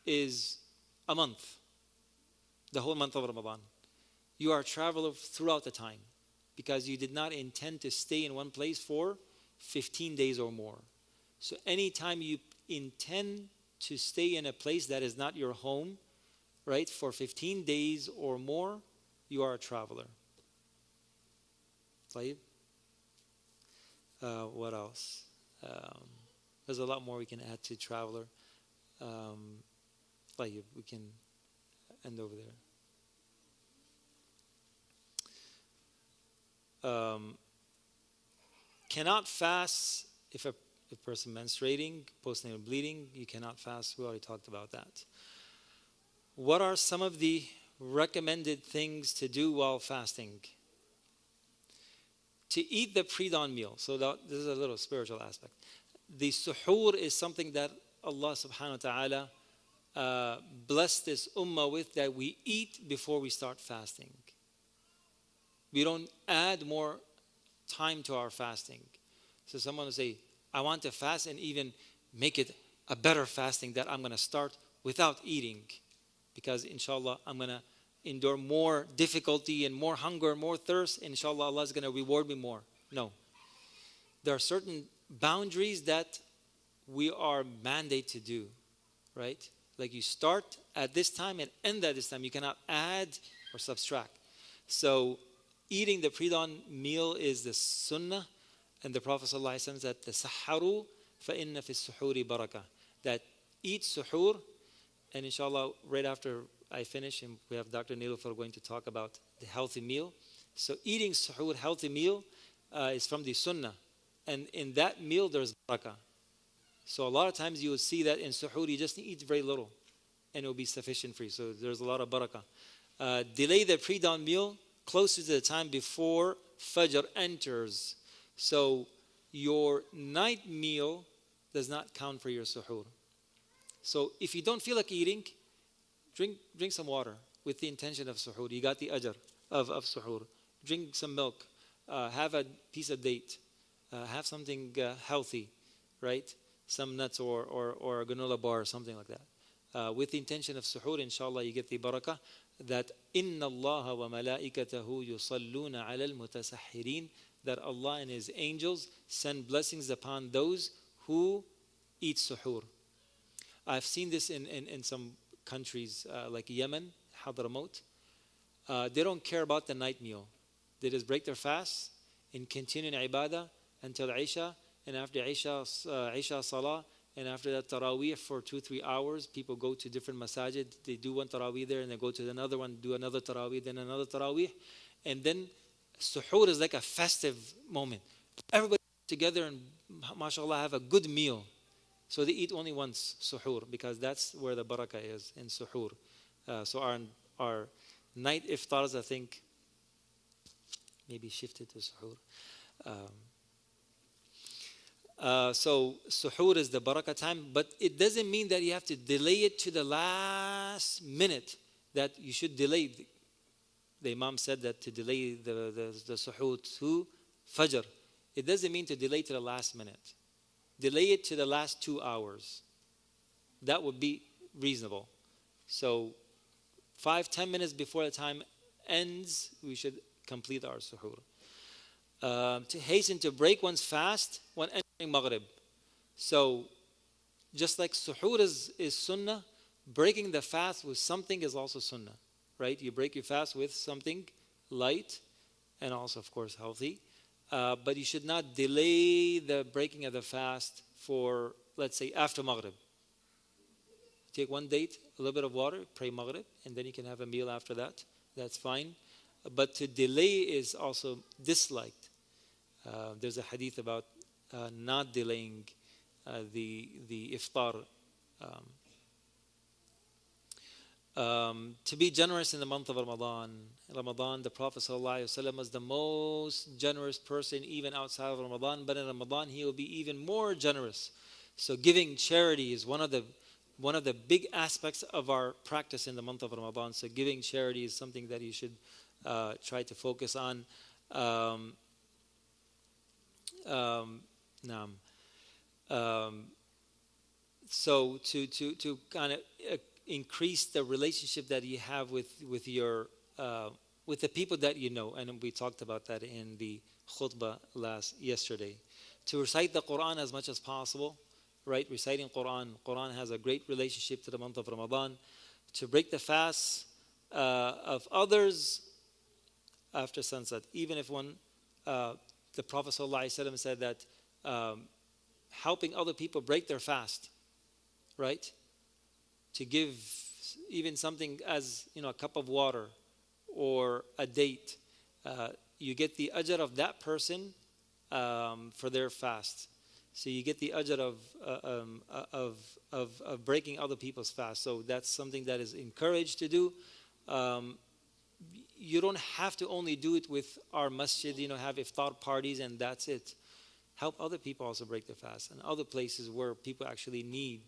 is a month, the whole month of Ramadan. You are a traveler throughout the time because you did not intend to stay in one place for 15 days or more. So anytime you intend to stay in a place that is not your home, right, for 15 days or more, you are a traveler. Right? What else? There's a lot more we can add to traveler. We can end over there. Cannot fast if a person menstruating, postnatal bleeding, you cannot fast. We already talked about that. What are some of the recommended things to do while fasting? To eat the pre-dawn meal. So this is a little spiritual aspect. The suhoor is something that Allah subhanahu wa ta'ala blessed this ummah with, that we eat before we start fasting. We don't add more time to our fasting. So someone will say, I want to fast and even make it a better fasting that I'm going to start without eating, because inshallah I'm going to endure more difficulty and more hunger, more thirst. Inshallah Allah is going to reward me more. No. There are certain boundaries that we are mandated to do, right? Like you start at this time and end at this time. You cannot add or subtract. So eating the pre-dawn meal is the sunnah, and the Prophet ﷺ said, "Tasaharu fa inna fi suhuri baraka." That eat suhoor, and inshallah right after I finish, and we have Dr. Nilufar going to talk about the healthy meal. So eating suhoor, healthy meal, is from the sunnah, and in that meal there's barakah. So a lot of times you will see that in suhoor you just eat very little, and it will be sufficient for you. So there's a lot of barakah. Delay the pre-dawn meal closer to the time before Fajr enters. So your night meal does not count for your suhoor. So if you don't feel like eating, drink some water with the intention of suhoor. You got the ajr of suhoor. Drink some milk. Have a piece of date. Have something healthy, right? Some nuts or a granola bar or something like that. With the intention of suhoor, inshallah, you get the barakah. That inna Allah wa malaikatahu yusalluna ala al-mutasahhirin. that Allah and His angels send blessings upon those who eat suhoor. I've seen this in some countries like Yemen, Hadramaut. They don't care about the night meal. They just break their fast and continue in ibadah until Isha, and after Isha Salah, and after that Taraweeh for 2-3 hours. People go to different masajid. They do one Taraweeh there, and they go to another one, do another Taraweeh, then another Taraweeh. And then suhoor is like a festive moment. Everybody together and mashallah have a good meal. So they eat only once suhoor, because that's where the barakah is, in suhoor. So our night iftars, I think, maybe shifted to suhoor. So suhoor is the barakah time, but it doesn't mean that you have to delay it to the last minute, that you should delay. The Imam said that to delay the suhoor to Fajr. It doesn't mean to delay to the last minute. Delay it to the last 2 hours. That would be reasonable. So 5-10 minutes before the time ends, we should complete our suhoor. To hasten to break one's fast when entering Maghrib. So just like suhoor is sunnah, breaking the fast with something is also sunnah. Right? You break your fast with something light and also, of course, healthy. But you should not delay the breaking of the fast for, let's say, after Maghrib. Take one date, a little bit of water, pray Maghrib, and then you can have a meal after that. That's fine. But to delay is also disliked. There's a hadith about not delaying the iftar. To be generous in the month of Ramadan. Ramadan, the Prophet ﷺ was the most generous person even outside of Ramadan, but in Ramadan he will be even more generous. So giving charity is one of the big aspects of our practice in the month of Ramadan. So giving charity is something that you should try to focus on. So to kind of increase the relationship that you have with your with the people that you know, and we talked about that in the khutbah yesterday. To recite the Quran as much as possible, right? Reciting Quran has a great relationship to the month of Ramadan. To break the fast of others after sunset, even if one, the Prophet ﷺ said that helping other people break their fast, right? To give even something as, a cup of water or a date, you get the ajr of that person for their fast. So you get the ajr of breaking other people's fast. So that's something that is encouraged to do. You don't have to only do it with our masjid, have iftar parties and that's it. Help other people also break their fast, and other places where people actually need.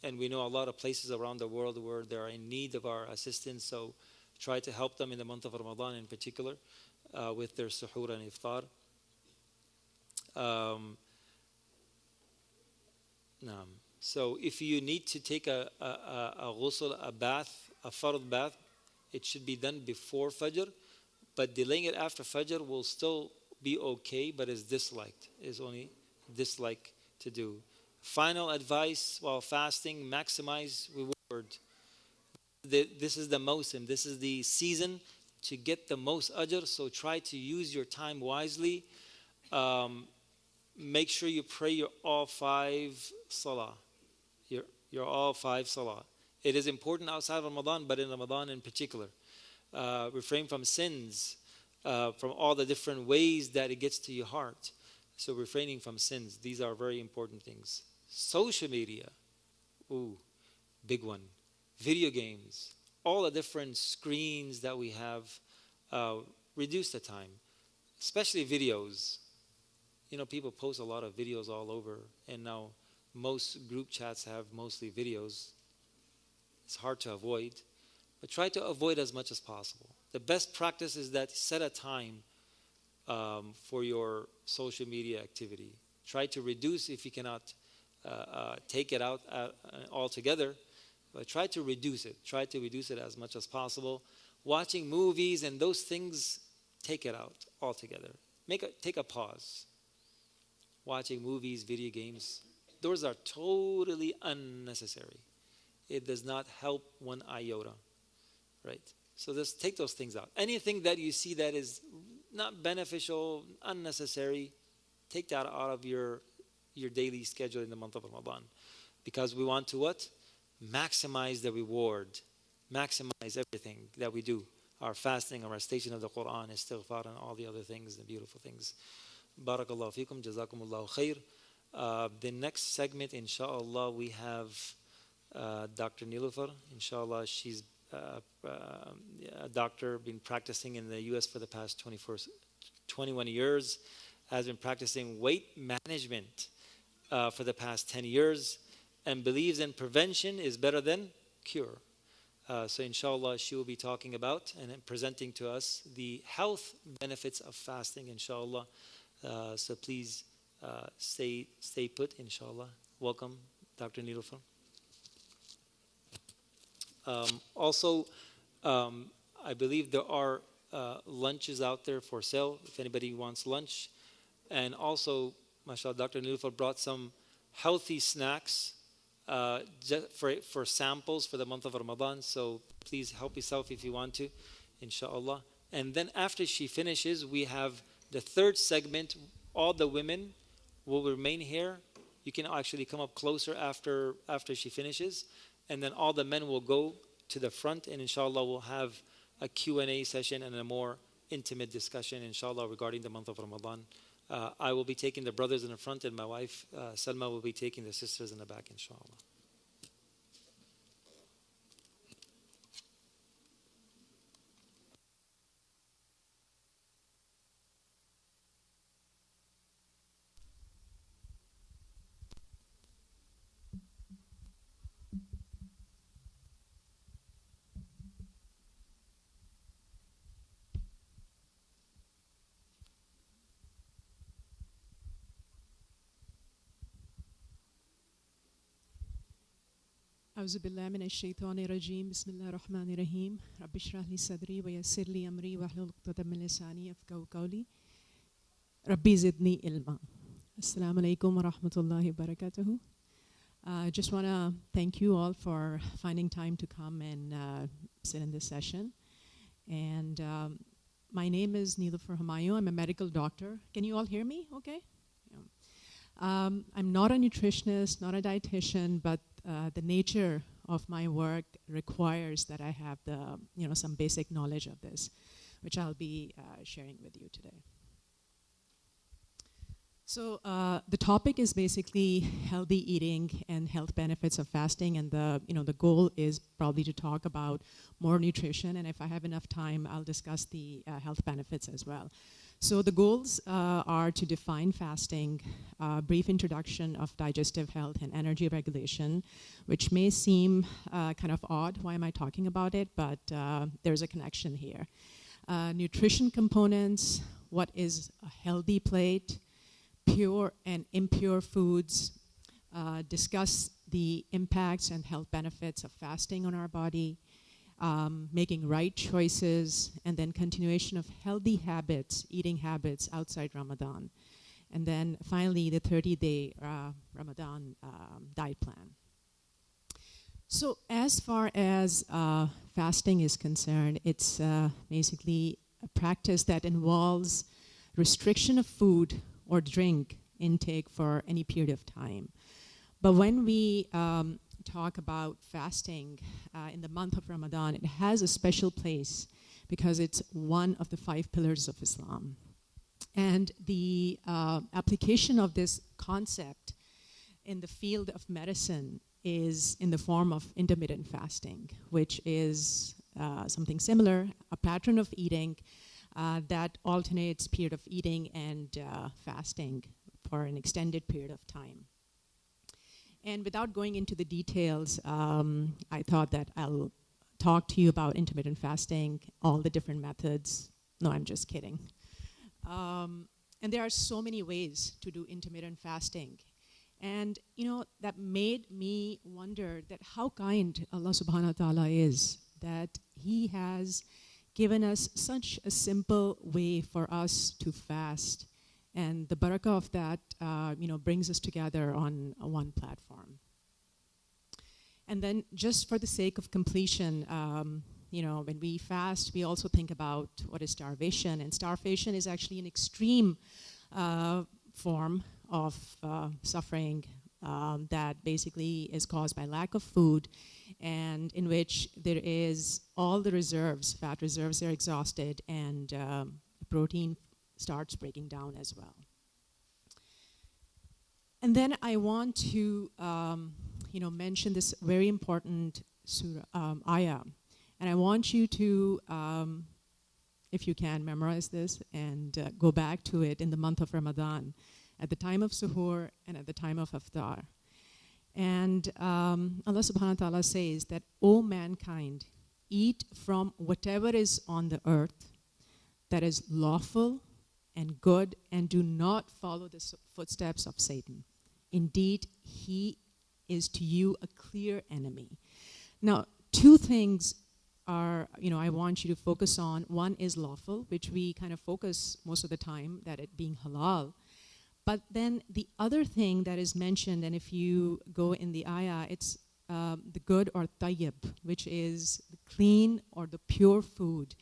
And we know a lot of places around the world where they are in need of our assistance. So try to help them in the month of Ramadan in particular with their suhoor and iftar. So if you need to take a ghusl, a bath, a fard bath, it should be done before Fajr. But delaying it after Fajr will still be okay, but is disliked. Is only disliked to do. Final advice while fasting: maximize reward. This is the Mawsim, this is the season to get the most ajr, so try to use your time wisely. Make sure you pray your all 5 salah. Your all 5 salah. It is important outside of Ramadan, but in Ramadan in particular. Refrain from sins, from all the different ways that it gets to your heart. So refraining from sins, these are very important things. Social media, big one. Video games, all the different screens that we have, reduce the time, especially videos. People post a lot of videos all over, and now most group chats have mostly videos. It's hard to avoid, but try to avoid as much as possible. The best practice is that set a time for your social media activity. Try to reduce if you cannot take it out altogether, but try to reduce it. Try to reduce it as much as possible. Watching movies and those things take it out altogether. Take a pause. Watching movies, video games, those are totally unnecessary. It does not help one iota, right? So just take those things out. Anything that you see that is not beneficial, unnecessary, take that out of your daily schedule in the month of Ramadan. Because we want to what? Maximize the reward. Maximize everything that we do. Our fasting, our recitation of the Quran, istighfar, and all the other things, the beautiful things. Barakallahu feekum, jazakumullahu khair. The next segment, inshallah, we have Dr. Nilufar. Inshallah, she's a doctor, been practicing in the U.S. for the past 21 years, has been practicing weight management for the past 10 years, and believes in prevention is better than cure. So inshallah, she will be talking about and presenting to us the health benefits of fasting, inshallah. So please stay put, inshallah. Welcome, Dr. Nilufar. Also, I believe there are lunches out there for sale if anybody wants lunch. And also, mashallah, Dr. Nilufar brought some healthy snacks for samples for the month of Ramadan. So please help yourself if you want to, inshallah. And then after she finishes, we have the third segment. All the women will remain here. You can actually come up closer after she finishes. And then all the men will go to the front, and inshallah we'll have a Q&A session and a more intimate discussion, inshallah, regarding the month of Ramadan. I will be taking the brothers in the front, and my wife, Salma, will be taking the sisters in the back, inshallah. أعوذ بالله من الشيطان الرجيم بسم الله الرحمن الرحيم رب اشرح لي صدري ويسر لي أمري واحلل عقدة من لساني يفقهوا قولي ربي زدني علما. Assalamu alaikum wa rahmatullahi wa barakatuhu. I just want to thank you all for finding time to come and sit in this session. And my name is Nilufar Humayun. I'm a medical doctor. Can you all hear me okay? Yeah. I'm not a nutritionist, not a dietitian, but the nature of my work requires that I have some basic knowledge of this, which I'll be sharing with you today. So the topic is basically healthy eating and health benefits of fasting, and the goal is probably to talk about more nutrition, and if I have enough time, I'll discuss the health benefits as well. So the goals are to define fasting, brief introduction of digestive health and energy regulation, which may seem kind of odd. Why am I talking about it? But there's a connection here. Nutrition components, what is a healthy plate, pure and impure foods, discuss the impacts and health benefits of fasting on our body, making right choices, and then continuation of healthy habits, eating habits outside Ramadan. And then finally, the 30-day Ramadan diet plan. So as far as fasting is concerned, it's basically a practice that involves restriction of food or drink intake for any period of time. But when we talk about fasting in the month of Ramadan, it has a special place because it's one of the 5 pillars of Islam. And the application of this concept in the field of medicine is in the form of intermittent fasting, which is something similar, a pattern of eating that alternates period of eating and fasting for an extended period of time. And without going into the details, I thought that I'll talk to you about intermittent fasting, all the different methods. No, I'm just kidding. And there are so many ways to do intermittent fasting. And, that made me wonder that how kind Allah subhanahu wa ta'ala is, that He has given us such a simple way for us to fast. And the barakah of that, brings us together on one platform. And then just for the sake of completion, when we fast, we also think about what is starvation. And starvation is actually an extreme form of suffering that basically is caused by lack of food, and in which there is all the reserves, fat reserves are exhausted, and protein starts breaking down as well. And then I want to mention this very important surah, ayah. And I want you to, if you can, memorize this and go back to it in the month of Ramadan, at the time of suhoor and at the time of iftar. And Allah subhanahu wa ta'ala says that, O mankind, eat from whatever is on the earth that is lawful and good, and do not follow the footsteps of Satan. Indeed, he is to you a clear enemy. Now, two things are, I want you to focus on. One is lawful, which we kind of focus most of the time, that it being halal. But then the other thing that is mentioned, and if you go in the ayah, it's the good or tayyib, which is the clean or the pure food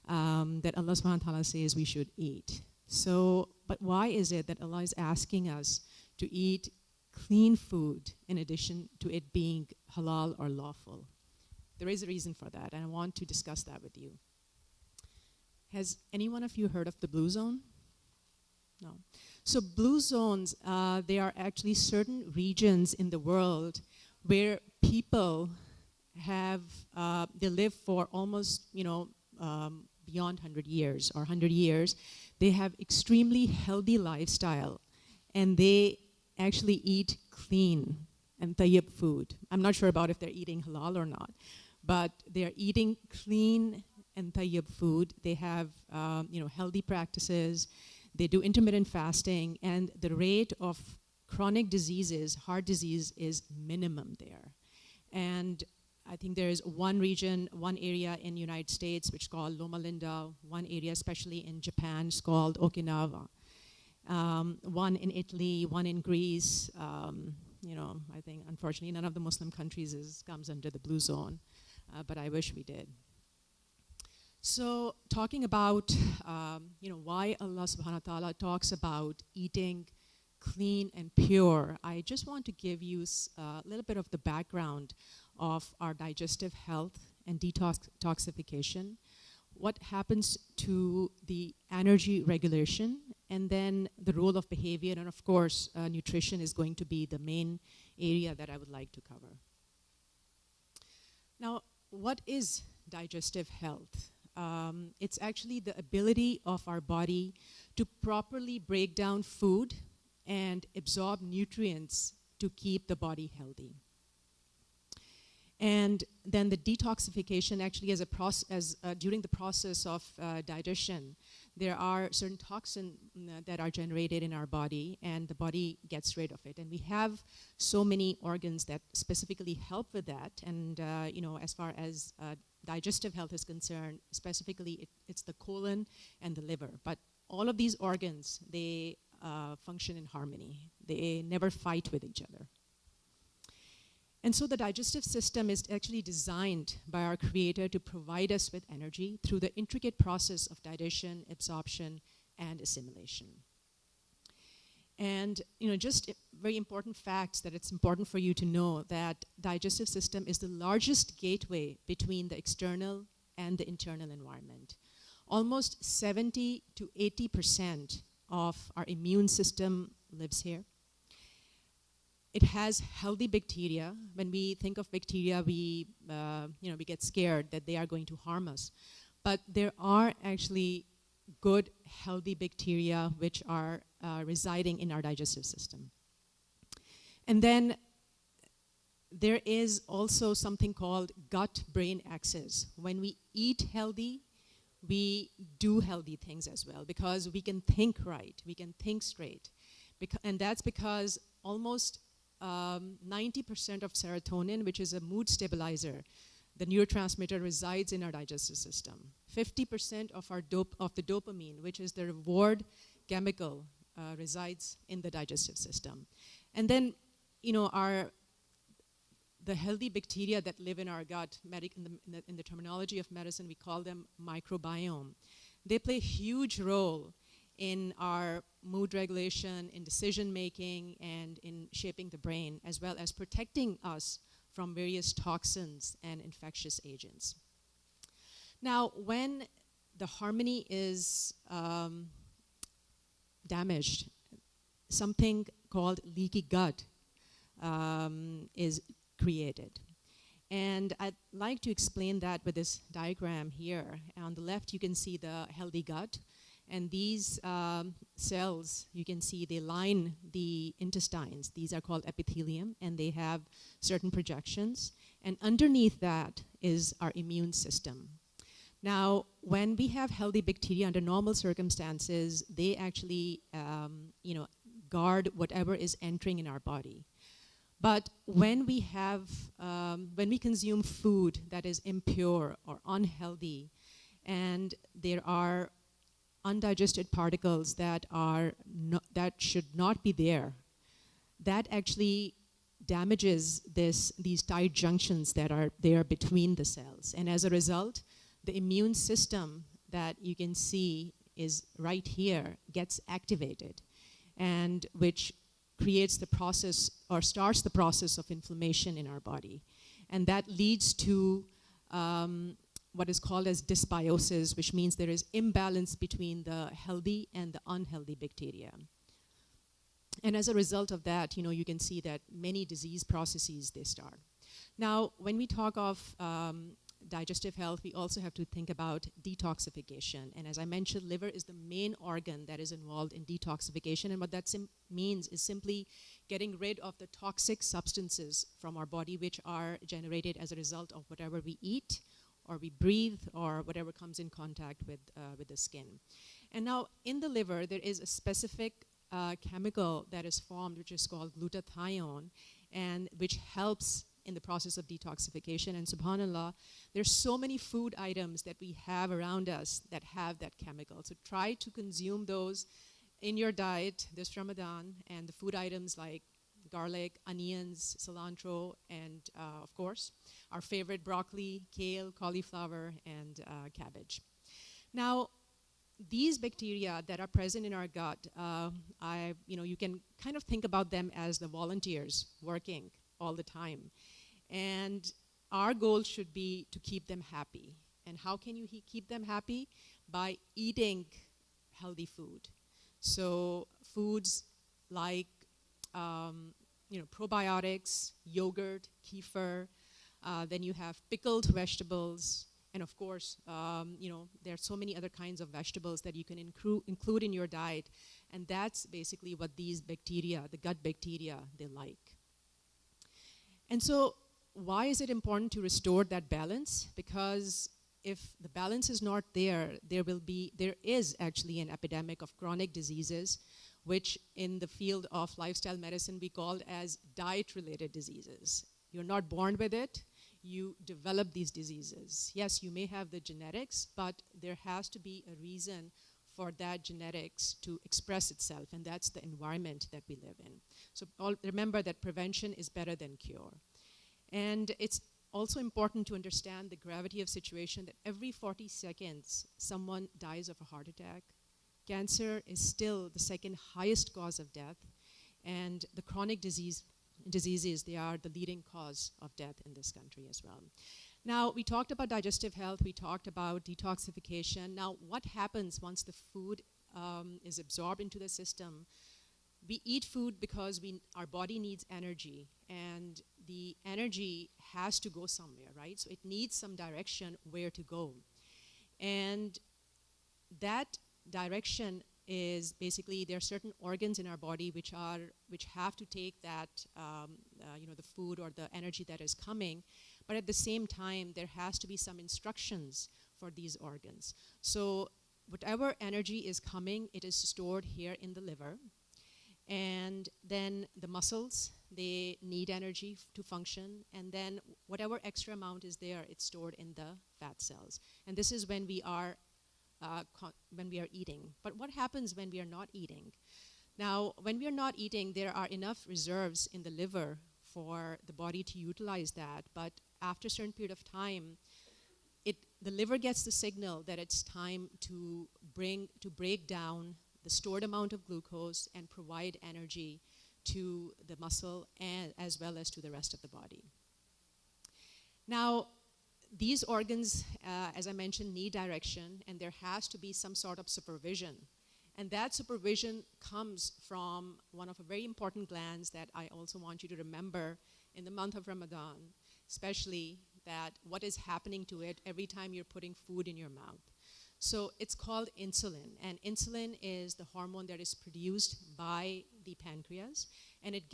that Allah subhanahu wa ta'ala says we should eat. So, but why is it that Allah is asking us to eat clean food in addition to it being halal or lawful? There is a reason for that, and I want to discuss that with you. Has any one of you heard of the blue zone? No. So blue zones, they are actually certain regions in the world where people have, they live for almost, beyond 100 years or 100 years. They have extremely healthy lifestyle, and they actually eat clean and tayyib food. I'm not sure about if they're eating halal or not, but they're eating clean and tayyib food. They have, healthy practices. They do intermittent fasting, and the rate of chronic diseases, heart disease, is minimum there. And I think there is one region, one area in the United States which is called Loma Linda, one area especially in Japan is called Okinawa, one in Italy, one in Greece. I think unfortunately none of the Muslim countries comes under the blue zone, but I wish we did. So talking about, why Allah subhanahu wa ta'ala talks about eating clean and pure, I just want to give you a little bit of the background of our digestive health and detoxification, what happens to the energy regulation, and then the role of behavior, and of course, nutrition is going to be the main area that I would like to cover. Now, what is digestive health? It's actually the ability of our body to properly break down food and absorb nutrients to keep the body healthy. And then the detoxification actually during the process of digestion, there are certain toxins that are generated in our body, and the body gets rid of it. And we have so many organs that specifically help with that. And as far as digestive health is concerned, specifically it's the colon and the liver. But all of these organs, they function in harmony. They never fight with each other. And so the digestive system is actually designed by our Creator to provide us with energy through the intricate process of digestion, absorption, and assimilation. And just very important facts that it's important for you to know, that digestive system is the largest gateway between the external and the internal environment. Almost 70 to 80% of our immune system lives here. It has healthy bacteria. When we think of bacteria, we get scared that they are going to harm us. But there are actually good, healthy bacteria which are residing in our digestive system. And then there is also something called gut-brain axis. When we eat healthy, we do healthy things as well, because we can think right, we can think straight. And that's because almost 90% of serotonin, which is a mood stabilizer, the neurotransmitter resides in our digestive system. 50% of the dopamine, which is the reward chemical, resides in the digestive system. And then, the healthy bacteria that live in our gut, in the terminology of medicine, we call them microbiome. They play a huge role in our mood regulation, in decision making, and in shaping the brain, as well as protecting us from various toxins and infectious agents. Now, when the harmony is damaged, something called leaky gut is created. And I'd like to explain that with this diagram here. On the left, you can see the healthy gut. And these cells, you can see they line the intestines. These are called epithelium, and they have certain projections. And underneath that is our immune system. Now, when we have healthy bacteria under normal circumstances, they actually, guard whatever is entering in our body. But when we consume food that is impure or unhealthy, and there are undigested particles that should not be there, that actually damages these tight junctions that are there between the cells. And as a result, the immune system that you can see is right here gets activated, and which creates the process or starts the process of inflammation in our body. And that leads to what is called as dysbiosis, which means there is imbalance between the healthy and the unhealthy bacteria. And as a result of that, you can see that many disease processes, they start. Now, when we talk of digestive health, we also have to think about detoxification. And as I mentioned, liver is the main organ that is involved in detoxification. And what that means is simply getting rid of the toxic substances from our body, which are generated as a result of whatever we eat, or we breathe, or whatever comes in contact with the skin. And now, in the liver, there is a specific chemical that is formed, which is called glutathione, and which helps in the process of detoxification. And subhanAllah, there's so many food items that we have around us that have that chemical. So try to consume those in your diet this Ramadan, and the food items like garlic, onions, cilantro, and of course, our favorite broccoli, kale, cauliflower, and cabbage. Now, these bacteria that are present in our gut, you can kind of think about them as the volunteers working all the time. And our goal should be to keep them happy. And how can you keep them happy? By eating healthy food. So foods like probiotics, yogurt, kefir. Then you have pickled vegetables. And of course, there are so many other kinds of vegetables that you can include in your diet. And that's basically what these bacteria, the gut bacteria, they like. And so why is it important to restore that balance? Because if the balance is not there, there is actually an epidemic of chronic diseases, which in the field of lifestyle medicine we call as diet-related diseases. You're not born with it, you develop these diseases. Yes, you may have the genetics, but there has to be a reason for that genetics to express itself, and that's the environment that we live in. So remember that prevention is better than cure. And it's also important to understand the gravity of situation that every 40 seconds, someone dies of a heart attack. Cancer is still the second highest cause of death, and the chronic diseases, they are the leading cause of death in this country as well. Now, we talked about digestive health, we talked about detoxification. Now, what happens once the food is absorbed into the system? We eat food because our body needs energy, and the energy has to go somewhere, right? So it needs some direction where to go. And that direction is basically, there are certain organs in our body which have to take that, the food or the energy that is coming, but at the same time, there has to be some instructions for these organs. So whatever energy is coming, it is stored here in the liver. And then the muscles, they need energy to function. And then whatever extra amount is there, it's stored in the fat cells. And this is when we are eating. But what happens when we are not eating? Now, when we are not eating, there are enough reserves in the liver for the body to utilize that. But after a certain period of time, the liver gets the signal that it's time to break down the stored amount of glucose and provide energy to the muscle and as well as to the rest of the body. Now, these organs, as I mentioned, need direction, and there has to be some sort of supervision. And that supervision comes from one of the very important glands that I also want you to remember in the month of Ramadan, especially that what is happening to it every time you're putting food in your mouth. So it's called insulin, and insulin is the hormone that is produced by the pancreas, and it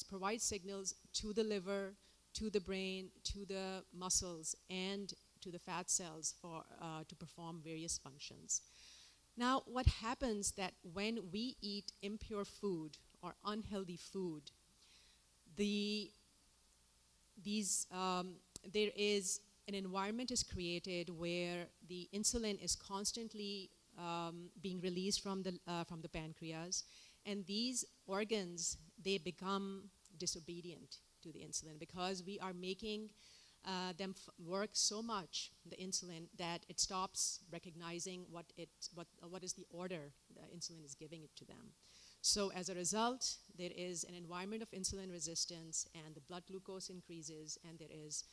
provides signals to the liver, to the brain, to the muscles, and to the fat cells to perform various functions. Now, what happens that when we eat impure food or unhealthy food, there is an environment is created where the insulin is constantly being released from the pancreas, and these organs, they become disobedient to the insulin because we are making them work so much, the insulin, that it stops recognizing what is the order the insulin is giving it to them. So as a result, there is an environment of insulin resistance, and the blood glucose increases, and there is,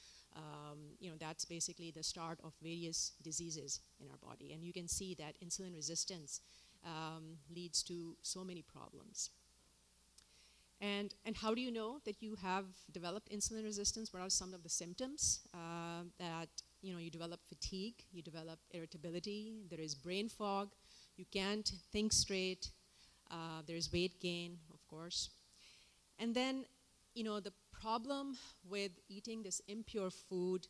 that's basically the start of various diseases in our body. And you can see that insulin resistance leads to so many problems. And how do you know that you have developed insulin resistance? What are some of the symptoms? That you develop fatigue, you develop irritability, there is brain fog, you can't think straight, there is weight gain, of course. And then, the problem with eating this impure food,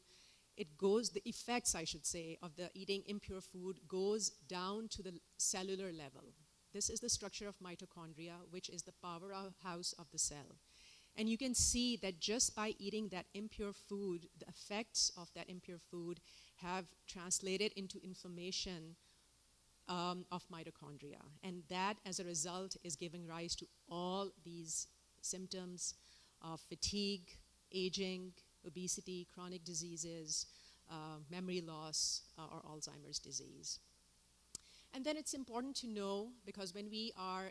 the effects, I should say, of the eating impure food goes down to the cellular level. This is the structure of mitochondria, which is the powerhouse of the cell. And you can see that just by eating that impure food, the effects of that impure food have translated into inflammation of mitochondria. And that, as a result, is giving rise to all these symptoms of fatigue, aging, obesity, chronic diseases, memory loss, or Alzheimer's disease. And then it's important to know, because when we are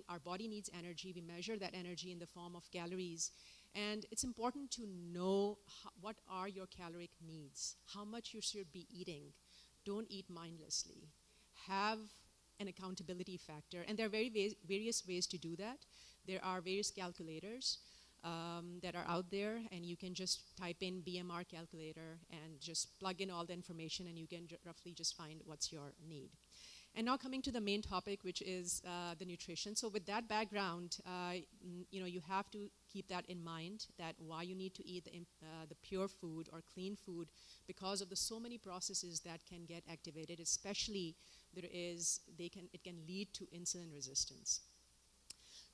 our body needs energy, we measure that energy in the form of calories. And it's important to know what are your caloric needs, how much you should be eating. Don't eat mindlessly. Have an accountability factor. And there are various ways to do that. There are various calculators that are out there, and you can just type in BMR calculator and just plug in all the information, and you can roughly just find what's your need. And now coming to the main topic, which is the nutrition. So with that background, you have to keep that in mind, that why you need to eat the pure food or clean food, because of the so many processes that can get activated, especially it can lead to insulin resistance.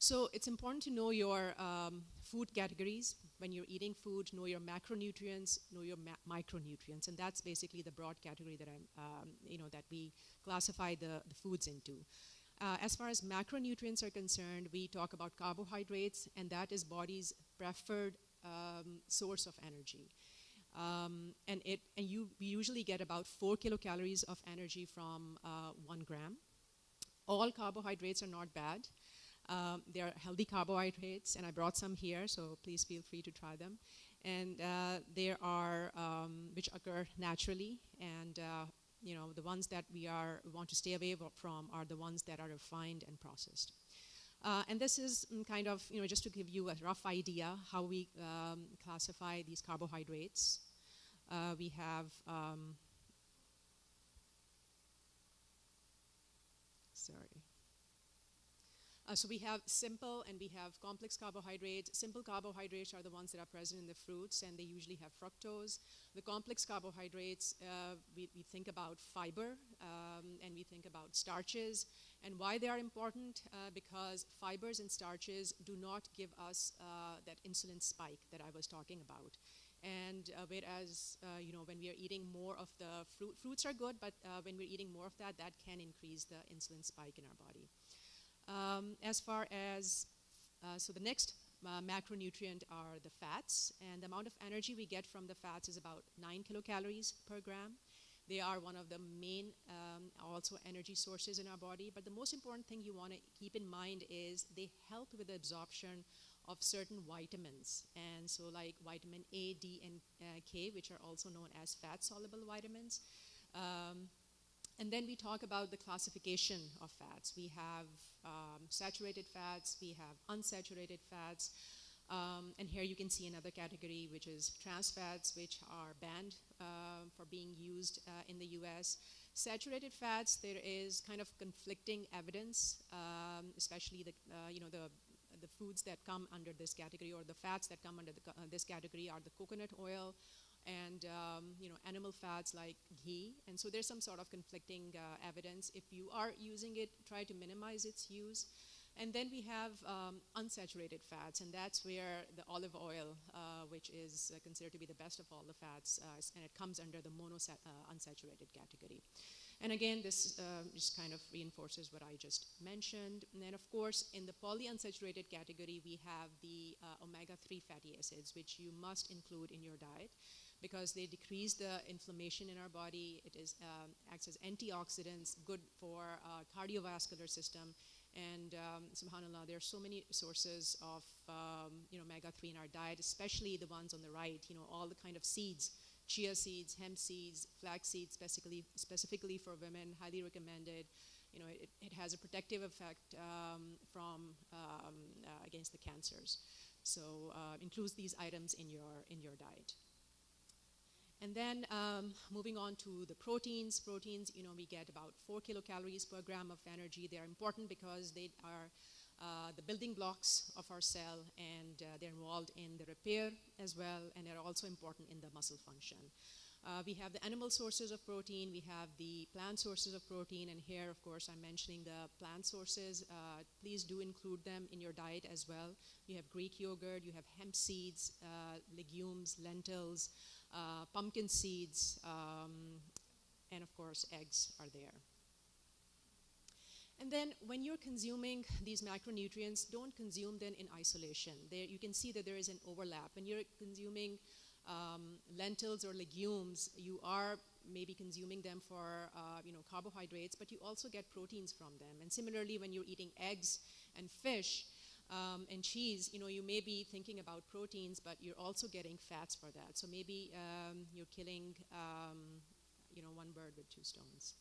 So it's important to know your food categories. When you're eating food, know your macronutrients, know your micronutrients, and that's basically the broad category that that we classify the foods into. As far as macronutrients are concerned, we talk about carbohydrates, and that is body's preferred source of energy. We usually get about 4 kilocalories of energy from 1 gram. All carbohydrates are not bad. They are healthy carbohydrates, and I brought some here, so please feel free to try them. And there are which occur naturally, and the ones that we want to stay away from are the ones that are refined and processed. And this is kind of just to give you a rough idea how we classify these carbohydrates. We have So we have simple and we have complex carbohydrates. Simple carbohydrates are the ones that are present in the fruits, and they usually have fructose. The complex carbohydrates, we think about fiber, and we think about starches. And why they are important? Because fibers and starches do not give us that insulin spike that I was talking about. And whereas, when we are eating more of the fruits are good, but when we're eating more of that, that can increase the insulin spike in our body. As far as, so the next macronutrient are the fats, and the amount of energy we get from the fats is about 9 kilocalories per gram. They are one of the main also energy sources in our body, but the most important thing you want to keep in mind is they help with the absorption of certain vitamins, and so like vitamin A, D, and K, which are also known as fat-soluble vitamins. And then we talk about the classification of fats. We have saturated fats, we have unsaturated fats, and here you can see another category, which is trans fats, which are banned for being used in the US. Saturated fats, there is kind of conflicting evidence, especially the foods that come under this category, or the fats that come under this category, are the coconut oil, and animal fats like ghee. And so there's some sort of conflicting evidence. If you are using it, try to minimize its use. And then we have unsaturated fats, and that's where the olive oil, which is considered to be the best of all the fats, and it comes under the unsaturated category. And again, this just kind of reinforces what I just mentioned. And then, of course, in the polyunsaturated category, we have the omega-3 fatty acids, which you must include in your diet because they decrease the inflammation in our body. It is acts as antioxidants, good for cardiovascular system. And subhanAllah, there are so many sources of omega-3 in our diet, especially the ones on the right, all the kind of seeds, chia seeds, hemp seeds, flax seeds, specifically for women, highly recommended. It has a protective effect from against the cancers. So includes these items in your diet. And then moving on to the proteins. Proteins, we get about 4 kilocalories per gram of energy. They are important because they are the building blocks of our cell, and they're involved in the repair as well, and they're also important in the muscle function. We have the animal sources of protein, we have the plant sources of protein, and here, of course, I'm mentioning the plant sources. Please do include them in your diet as well. You have Greek yogurt, you have hemp seeds, legumes, lentils, pumpkin seeds, and of course, eggs are there. And then when you're consuming these macronutrients, don't consume them in isolation. There, you can see that there is an overlap. When you're consuming lentils or legumes, you are maybe consuming them for carbohydrates, but you also get proteins from them. And similarly, when you're eating eggs and fish and cheese, you may be thinking about proteins, but you're also getting fats for that. So maybe you're killing one bird with two stones.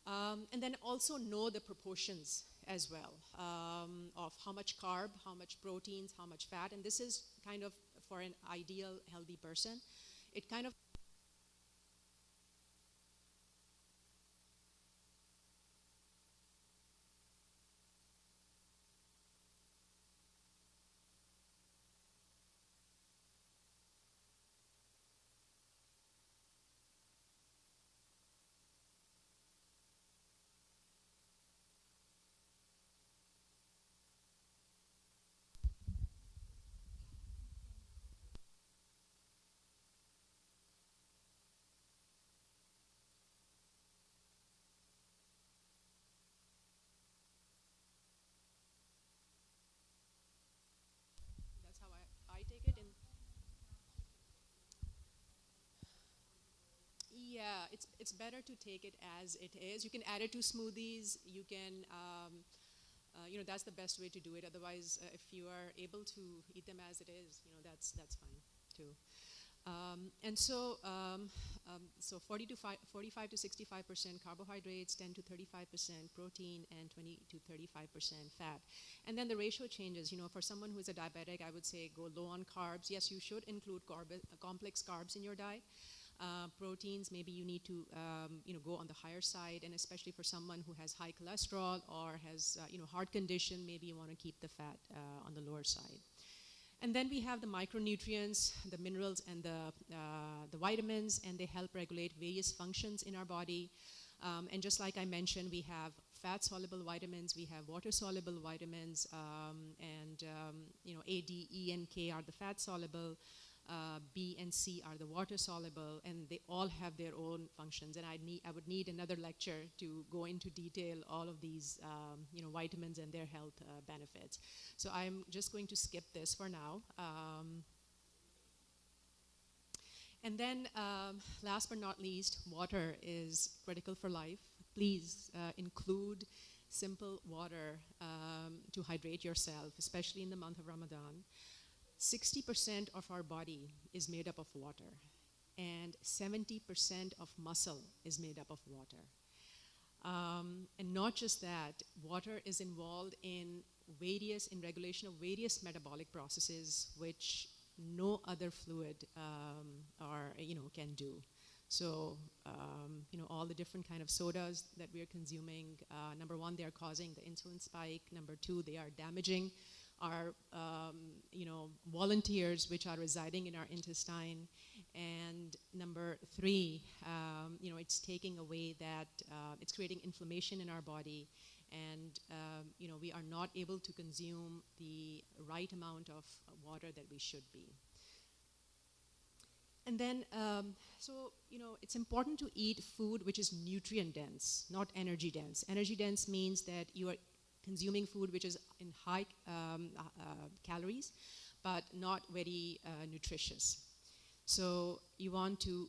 And then also know the proportions as well of how much carb, how much proteins, how much fat. And this is kind of for an ideal healthy person. It kind of that's how I take it. And yeah, it's better to take it as it is. You can add it to smoothies. You can, that's the best way to do it. Otherwise, if you are able to eat them as it is, that's fine too. And so 45 to 65% carbohydrates, 10 to 35% protein, and 20 to 35% fat. And then the ratio changes. For someone who is a diabetic, I would say go low on carbs. Yes, you should include complex carbs in your diet. Proteins, maybe you need to go on the higher side, and especially for someone who has high cholesterol or has heart condition, maybe you want to keep the fat on the lower side. And then we have the micronutrients, the minerals, and the vitamins, and they help regulate various functions in our body. And just like I mentioned, we have fat-soluble vitamins, we have water-soluble vitamins, and A, D, E, and K are the fat-soluble, B and C are the water-soluble, and they all have their own functions. And I would need another lecture to go into detail all of these vitamins and their health benefits. So I'm just going to skip this for now. And then, last but not least, water is critical for life. Please include simple water to hydrate yourself, especially in the month of Ramadan. 60% of our body is made up of water, and 70% of muscle is made up of water. And not just that, water is involved in regulation of various metabolic processes, which no other fluid can do. So, all the different kind of sodas that we are consuming, number one, they are causing the insulin spike. Number two, they are damaging our, volunteers which are residing in our intestine. And number three, it's taking away that, it's creating inflammation in our body. And, we are not able to consume the right amount of water that we should be. And then, it's important to eat food which is nutrient dense, not energy dense. Energy dense means that you are consuming food which is in high calories, but not very nutritious. So you want to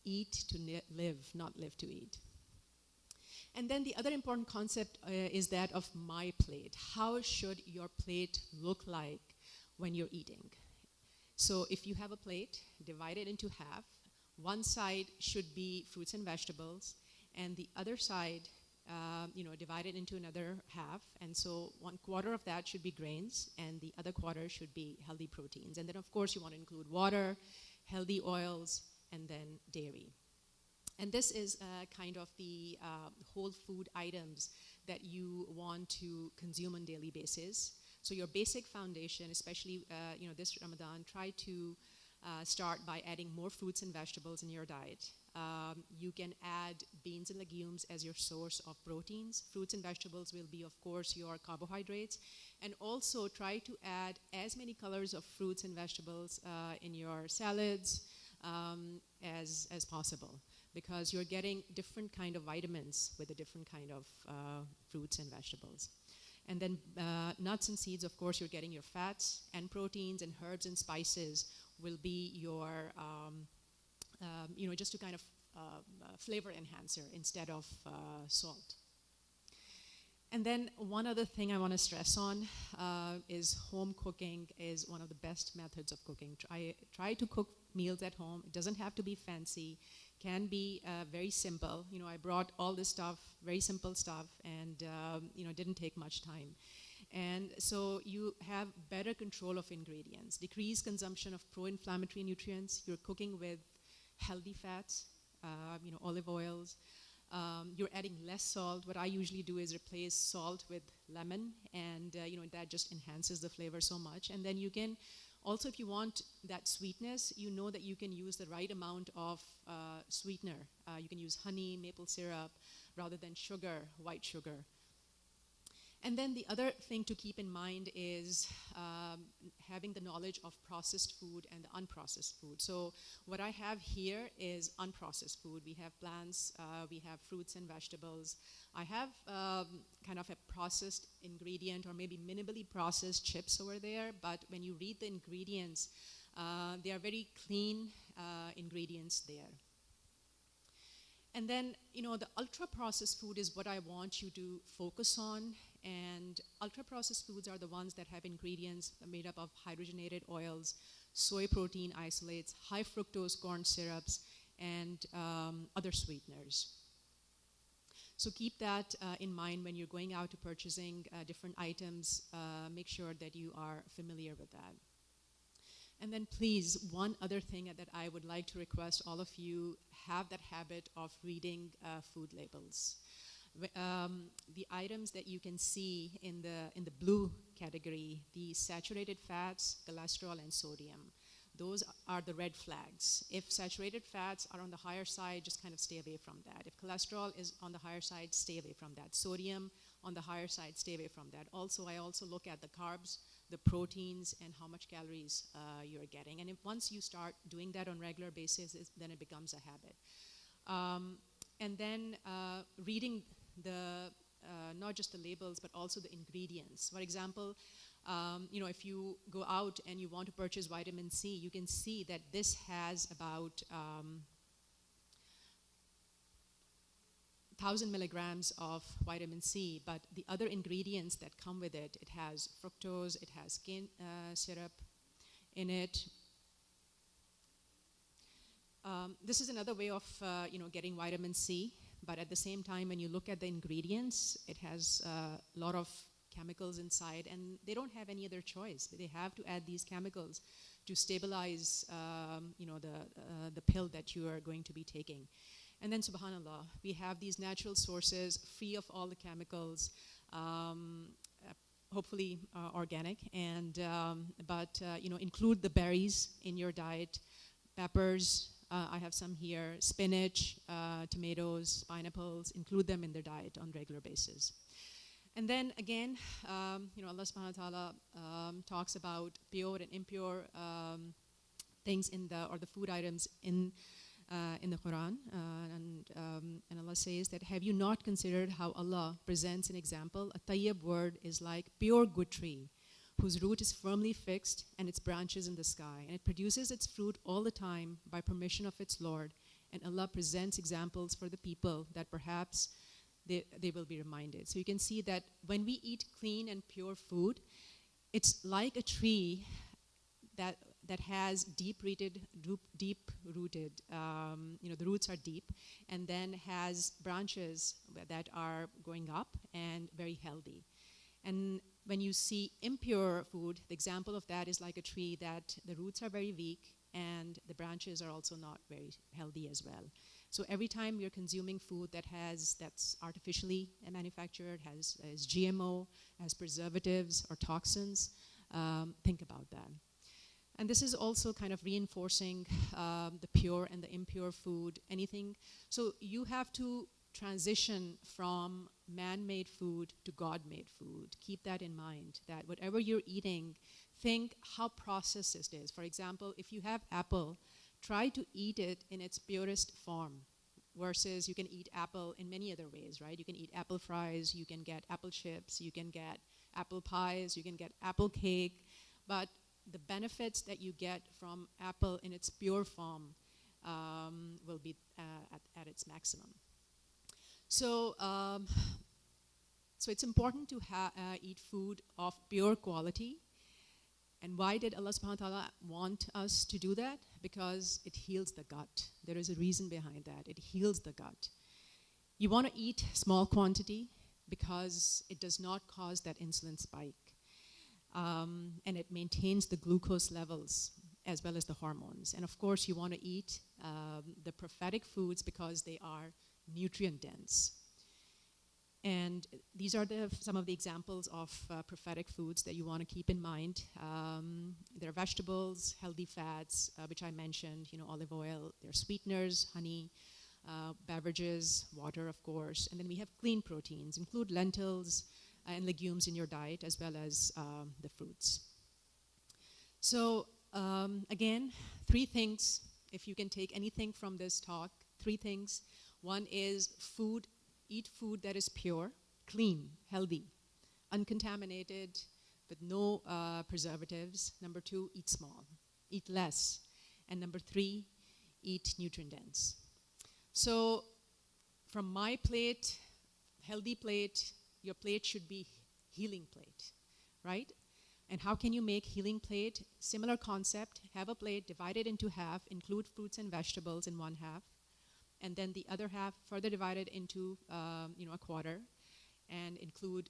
eat to live, not live to eat. And then the other important concept is that of my plate. How should your plate look like when you're eating? So if you have a plate, divide it into half. One side should be fruits and vegetables, and the other side, divide it into another half. And so 1/4 of that should be grains, and the other quarter should be healthy proteins. And then, of course, you want to include water, healthy oils, and then dairy. And this is kind of the whole food items that you want to consume on a daily basis. So your basic foundation, especially this Ramadan, try to start by adding more fruits and vegetables in your diet. You can add beans and legumes as your source of proteins. Fruits and vegetables will be, of course, your carbohydrates. And also try to add as many colors of fruits and vegetables in your salads as possible, because you're getting different kind of vitamins with the different kind of fruits and vegetables. And then nuts and seeds, of course, you're getting your fats, and proteins and herbs and spices will be your, just to kind of flavor enhancer instead of salt. And then one other thing I want to stress on is home cooking is one of the best methods of cooking. Try to cook meals at home. It doesn't have to be fancy. Can be very simple. I brought all this stuff, very simple stuff, and didn't take much time. And so you have better control of ingredients, decrease consumption of pro-inflammatory nutrients. You're cooking with healthy fats, olive oils. You're adding less salt. What I usually do is replace salt with lemon, and that just enhances the flavor so much. And then you can also, if you want that sweetness, you know that you can use the right amount of sweetener. You can use honey, maple syrup, rather than sugar, white sugar. And then the other thing to keep in mind is having the knowledge of processed food and unprocessed food. So what I have here is unprocessed food. We have plants, we have fruits and vegetables. I have kind of a processed ingredient or maybe minimally processed chips over there, but when you read the ingredients, they are very clean ingredients there. And then, the ultra-processed food is what I want you to focus on. And ultra-processed foods are the ones that have ingredients made up of hydrogenated oils, soy protein isolates, high fructose corn syrups, and other sweeteners. So keep that in mind when you're going out to purchasing different items. Make sure that you are familiar with that. And then please, one other thing that I would like to request all of you, have that habit of reading food labels. The items that you can see in the blue category, the saturated fats, cholesterol, and sodium, those are the red flags. If saturated fats are on the higher side, just kind of stay away from that. If cholesterol is on the higher side, stay away from that. Sodium on the higher side, stay away from that. Also, I also look at the carbs, the proteins, and how much calories you're getting. And if once you start doing that on regular basis, then it becomes a habit. And then reading the not just the labels, but also the ingredients. For example, if you go out and you want to purchase vitamin C, you can see that this has about 1,000 milligrams of vitamin C, but the other ingredients that come with it, it has fructose, it has cane syrup in it. This is another way of getting vitamin C, but at the same time, when you look at the ingredients, it has a lot of chemicals inside, and they don't have any other choice. They have to add these chemicals to stabilize the pill that you are going to be taking. And then, subhanallah, we have these natural sources free of all the chemicals, hopefully organic, and but include the berries in your diet, peppers. I have some here, spinach, tomatoes, pineapples. Include them in their diet on regular basis. And then again, Allah subhanahu wa ta'ala talks about pure and impure things or the food items in the Quran, and Allah says that, have you not considered how Allah presents an example? A tayyib word is like pure good tree, whose root is firmly fixed and its branches in the sky, and it produces its fruit all the time by permission of its Lord. And Allah presents examples for the people that perhaps they will be reminded. So you can see that when we eat clean and pure food, it's like a tree that has deep-rooted, the roots are deep, and then has branches that are going up and very healthy. And when you see impure food, the example of that is like a tree that the roots are very weak and the branches are also not very healthy as well. So every time you're consuming food that's artificially manufactured, has GMO, has preservatives or toxins, think about that. And this is also kind of reinforcing the pure and the impure food, anything. So you have to transition from man-made food to God-made food. Keep that in mind, that whatever you're eating, think how processed it is. For example, if you have apple, try to eat it in its purest form, versus you can eat apple in many other ways, right? You can eat apple fries, you can get apple chips, you can get apple pies, you can get apple cake, but the benefits that you get from apple in its pure form will be at its maximum. So it's important to eat food of pure quality. And why did Allah subhanahu wa ta'ala want us to do that? Because it heals the gut. There is a reason behind that. It heals the gut. You want to eat small quantity because it does not cause that insulin spike. And it maintains the glucose levels as well as the hormones. And of course, you want to eat the prophetic foods because they are nutrient dense. And these are some of the examples of prophetic foods that you want to keep in mind. There are vegetables, healthy fats, which I mentioned, olive oil. There are sweeteners, honey, beverages, water, of course. And then we have clean proteins. Include lentils and legumes in your diet, as well as the fruits. So again, 3 things, if you can take anything from this talk, 3 things. One is eat food that is pure, clean, healthy, uncontaminated, with no preservatives. Number 2, eat small, eat less. And number 3, eat nutrient dense. So from my plate, healthy plate, your plate should be healing plate, right? And how can you make healing plate? Similar concept, have a plate, divide it into half, include fruits and vegetables in one half, and then the other half further divided into a quarter, and include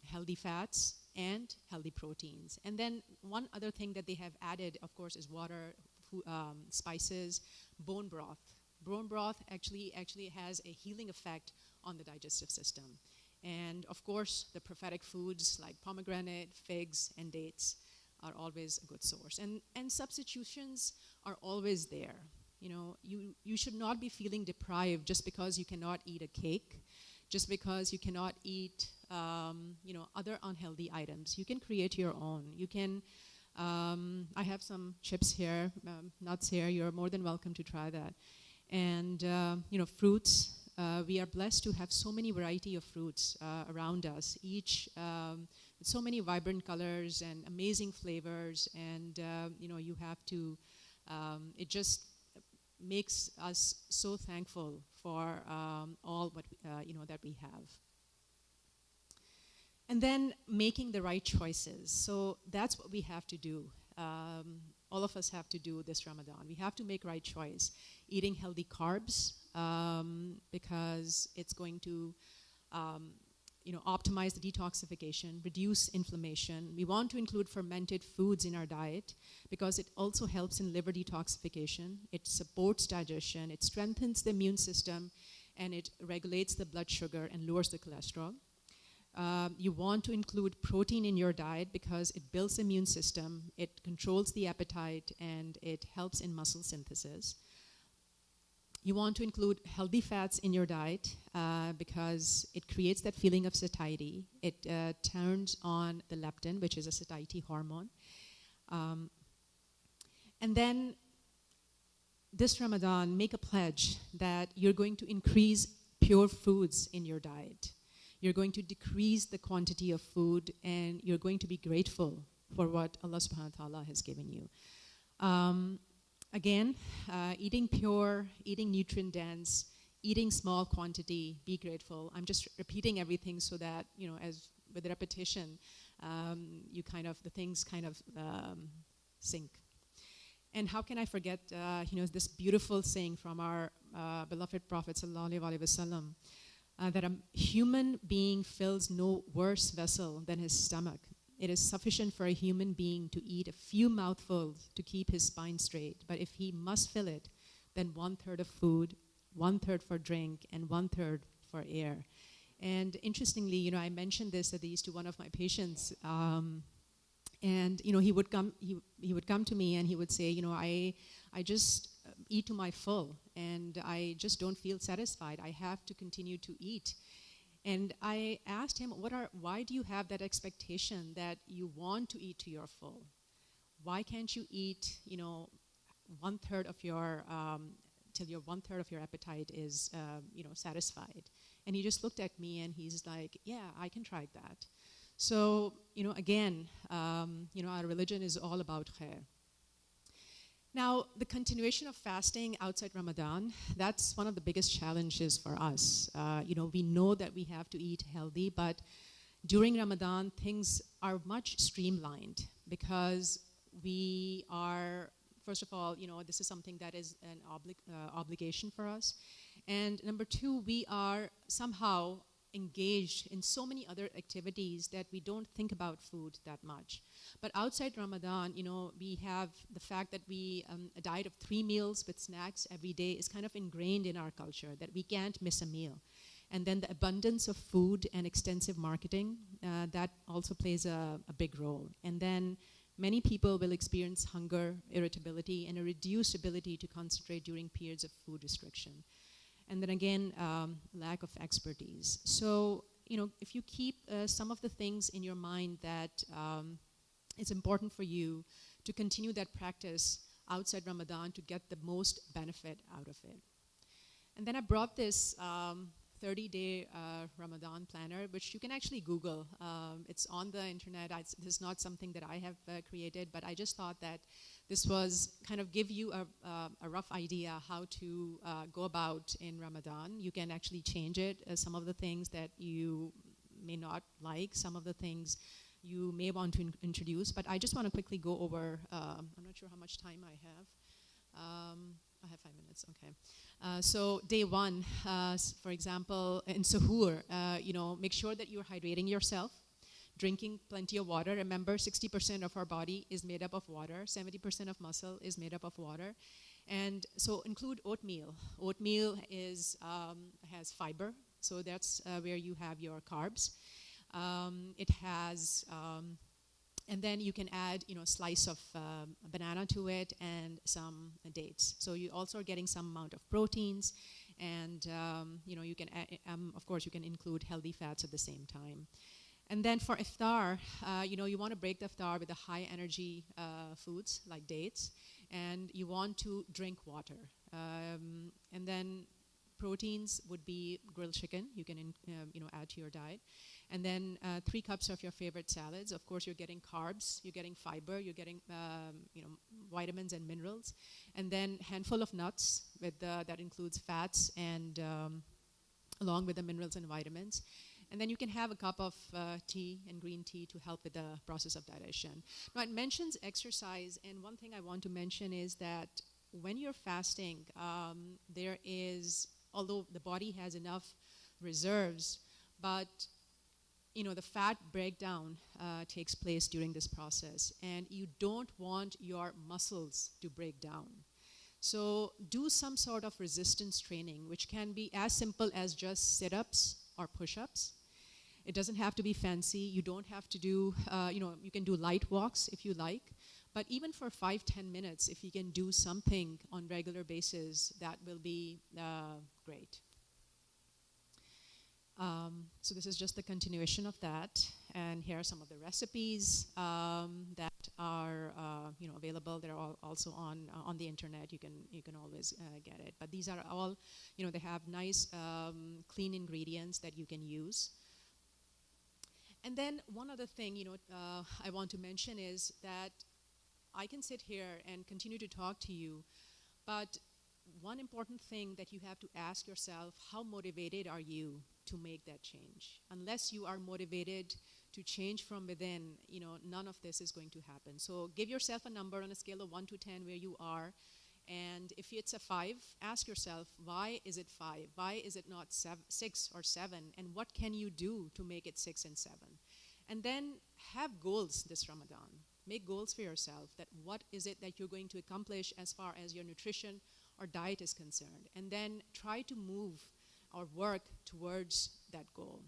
healthy fats, and healthy proteins. And then one other thing that they have added, of course, is water, spices, bone broth. Bone broth actually has a healing effect on the digestive system. And of course, the prophetic foods like pomegranate, figs, and dates are always a good source. And substitutions are always there. You know, you should not be feeling deprived just because you cannot eat a cake, just because you cannot eat, other unhealthy items. You can create your own. You can, I have some chips here, nuts here. You're more than welcome to try that. And, fruits. We are blessed to have so many variety of fruits around us, each with so many vibrant colors and amazing flavors. And, you have to, it just makes us so thankful for all what that we have. And then making the right choices. So that's what we have to do. All of us have to do this Ramadan. We have to make right choice. Eating healthy carbs because it's going to optimize the detoxification, reduce inflammation. We want to include fermented foods in our diet because it also helps in liver detoxification. It supports digestion, it strengthens the immune system, and it regulates the blood sugar and lowers the cholesterol. You want to include protein in your diet because it builds the immune system, it controls the appetite, and it helps in muscle synthesis. You want to include healthy fats in your diet because it creates that feeling of satiety. It turns on the leptin, which is a satiety hormone. And then this Ramadan, make a pledge that you're going to increase pure foods in your diet. You're going to decrease the quantity of food, and you're going to be grateful for what Allah subhanahu wa ta'ala has given you. Again, eating pure, eating nutrient-dense, eating small quantity, be grateful. I'm just repeating everything so that, as with repetition, the things sink. And how can I forget, this beautiful saying from our beloved Prophet sallallahu alaihi wasallam, that a human being fills no worse vessel than his stomach. It is sufficient for a human being to eat a few mouthfuls to keep his spine straight. But if he must fill it, then 1/3 of food, 1/3 for drink, and 1/3 for air. And interestingly, I mentioned this at least to one of my patients, and he would come to me and he would say, I just eat to my full, and I just don't feel satisfied. I have to continue to eat. And I asked him, why do you have that expectation that you want to eat to your full? Why can't you eat, 1/3 of your, till your 1/3 of your appetite is, satisfied? And he just looked at me and he's like, yeah, I can try that. So, again, our religion is all about khair. Now, the continuation of fasting outside Ramadan, that's one of the biggest challenges for us. We know that we have to eat healthy, but during Ramadan, things are much streamlined because we are, first of all, this is something that is an obligation for us. And number two, we are somehow engaged in so many other activities that we don't think about food that much. But outside Ramadan, we have the fact that a diet of 3 meals with snacks every day is kind of ingrained in our culture, that we can't miss a meal. And then the abundance of food and extensive marketing, that also plays a big role. And then many people will experience hunger, irritability, and a reduced ability to concentrate during periods of food restriction. And then again, lack of expertise. So, if you keep some of the things in your mind that it's important for you to continue that practice outside Ramadan to get the most benefit out of it. And then I brought this 30-day Ramadan planner, which you can actually Google. It's on the internet. This is not something that I have created, but I just thought that this was kind of give you a rough idea how to go about in Ramadan. You can actually change it. Some of the things that you may not like, some of the things you may want to introduce, but I just want to quickly go over, I'm not sure how much time I have. I have 5 minutes, okay. So day one, for example, in suhoor, make sure that you're hydrating yourself. drinking plenty of water. Remember, 60% of our body is made up of water, 70% of muscle is made up of water. And so include oatmeal. Oatmeal has fiber, so that's where you have your carbs. It has, and then you can add, a slice of banana to it and some dates. So you also are getting some amount of proteins, and you can, of course, you can include healthy fats at the same time. And then for iftar, you want to break the iftar with the high energy foods like dates, and you want to drink water. And then proteins would be grilled chicken. You can add to your diet. And then 3 cups of your favorite salads. Of course, you're getting carbs, you're getting fiber, you're getting vitamins and minerals. And then handful of nuts that includes fats and along with the minerals and vitamins. And then you can have a cup of tea and green tea to help with the process of digestion. Now, it mentions exercise, and one thing I want to mention is that when you're fasting, there is, although the body has enough reserves, but the fat breakdown takes place during this process, and you don't want your muscles to break down. So do some sort of resistance training, which can be as simple as just sit-ups or push-ups. It doesn't have to be fancy. You don't have to do, you can do light walks if you like. But even for 5-10 minutes, if you can do something on regular basis, that will be great. So this is just the continuation of that. And here are some of the recipes that are available. They're all also on the internet. You can always get it. But these are all, they have nice clean ingredients that you can use. And then one other thing, I want to mention is that I can sit here and continue to talk to you, but one important thing that you have to ask yourself, how motivated are you to make that change? Unless you are motivated to change from within, none of this is going to happen. So give yourself a number on a scale of 1 to 10 where you are. And if it's a 5, ask yourself, why is it 5? Why is it not 6 or 7? And what can you do to make it 6 and 7? And then have goals this Ramadan. Make goals for yourself, that what is it that you're going to accomplish as far as your nutrition or diet is concerned. And then try to move or work towards that goal.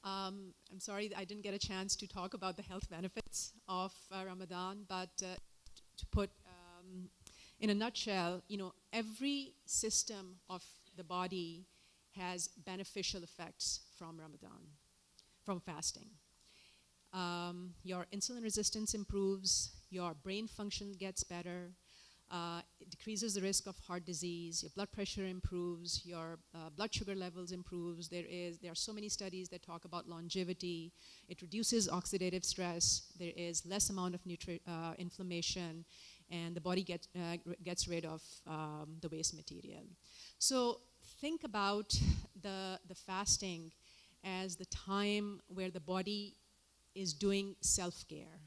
I'm sorry I didn't get a chance to talk about the health benefits of Ramadan, but to put in a nutshell, every system of the body has beneficial effects from Ramadan, from fasting. Your insulin resistance improves, your brain function gets better, it decreases the risk of heart disease, your blood pressure improves, your blood sugar levels improves. There are so many studies that talk about longevity. It reduces oxidative stress. There is less amount of inflammation, and the body gets rid of the waste material. So think about the fasting as the time where the body is doing self-care.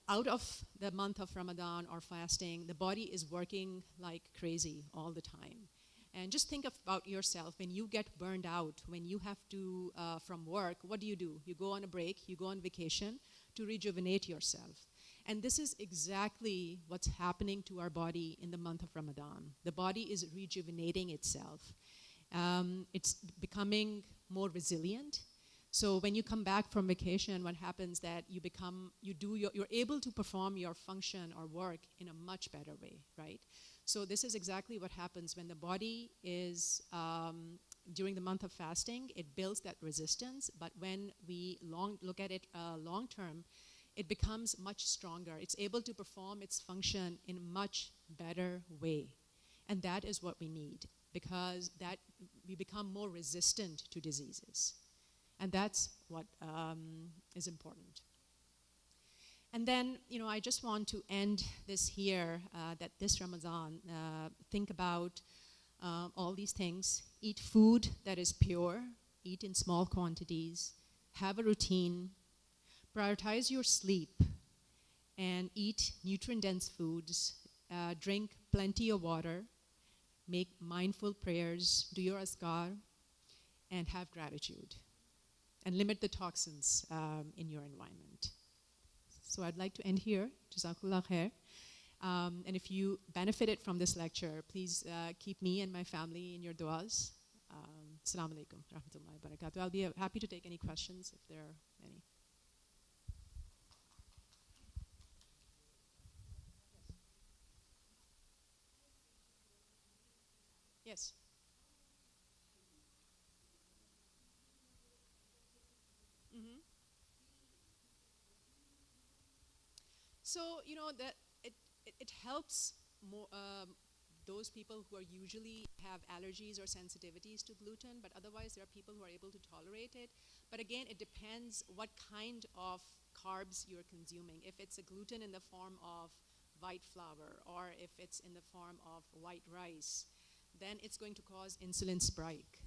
Out of the month of Ramadan or fasting, the body is working like crazy all the time. And just think about yourself when you get burned out, when you have to, from work, what do? You go on a break, you go on vacation to rejuvenate yourself. And this is exactly what's happening to our body in the month of Ramadan. The body is rejuvenating itself. It's becoming more resilient. So when you come back from vacation, what happens that you're able to perform your function or work in a much better way, right? So this is exactly what happens when the body is, during the month of fasting, it builds that resistance, but when we look at it long term, it becomes much stronger. It's able to perform its function in a much better way. And that is what we need, because that we become more resistant to diseases. And that's what is important. And then, I just want to end this here, that this Ramadan, think about all these things. Eat food that is pure, eat in small quantities, have a routine, prioritize your sleep, and eat nutrient-dense foods, drink plenty of water, make mindful prayers, do your azkar, and have gratitude. and limit the toxins in your environment. So I'd like to end here. Jazakallah khair. And if you benefited from this lecture, please keep me and my family in your du'as. Assalamu alaikum rahmatullahi wa barakatuh. I'll be happy to take any questions if there are any. Yes. Mm-hmm. So, that it helps more, those people who are usually have allergies or sensitivities to gluten, but otherwise there are people who are able to tolerate it. But again, it depends what kind of carbs you're consuming. If it's a gluten in the form of white flour, or if it's in the form of white rice, then it's going to cause insulin spike.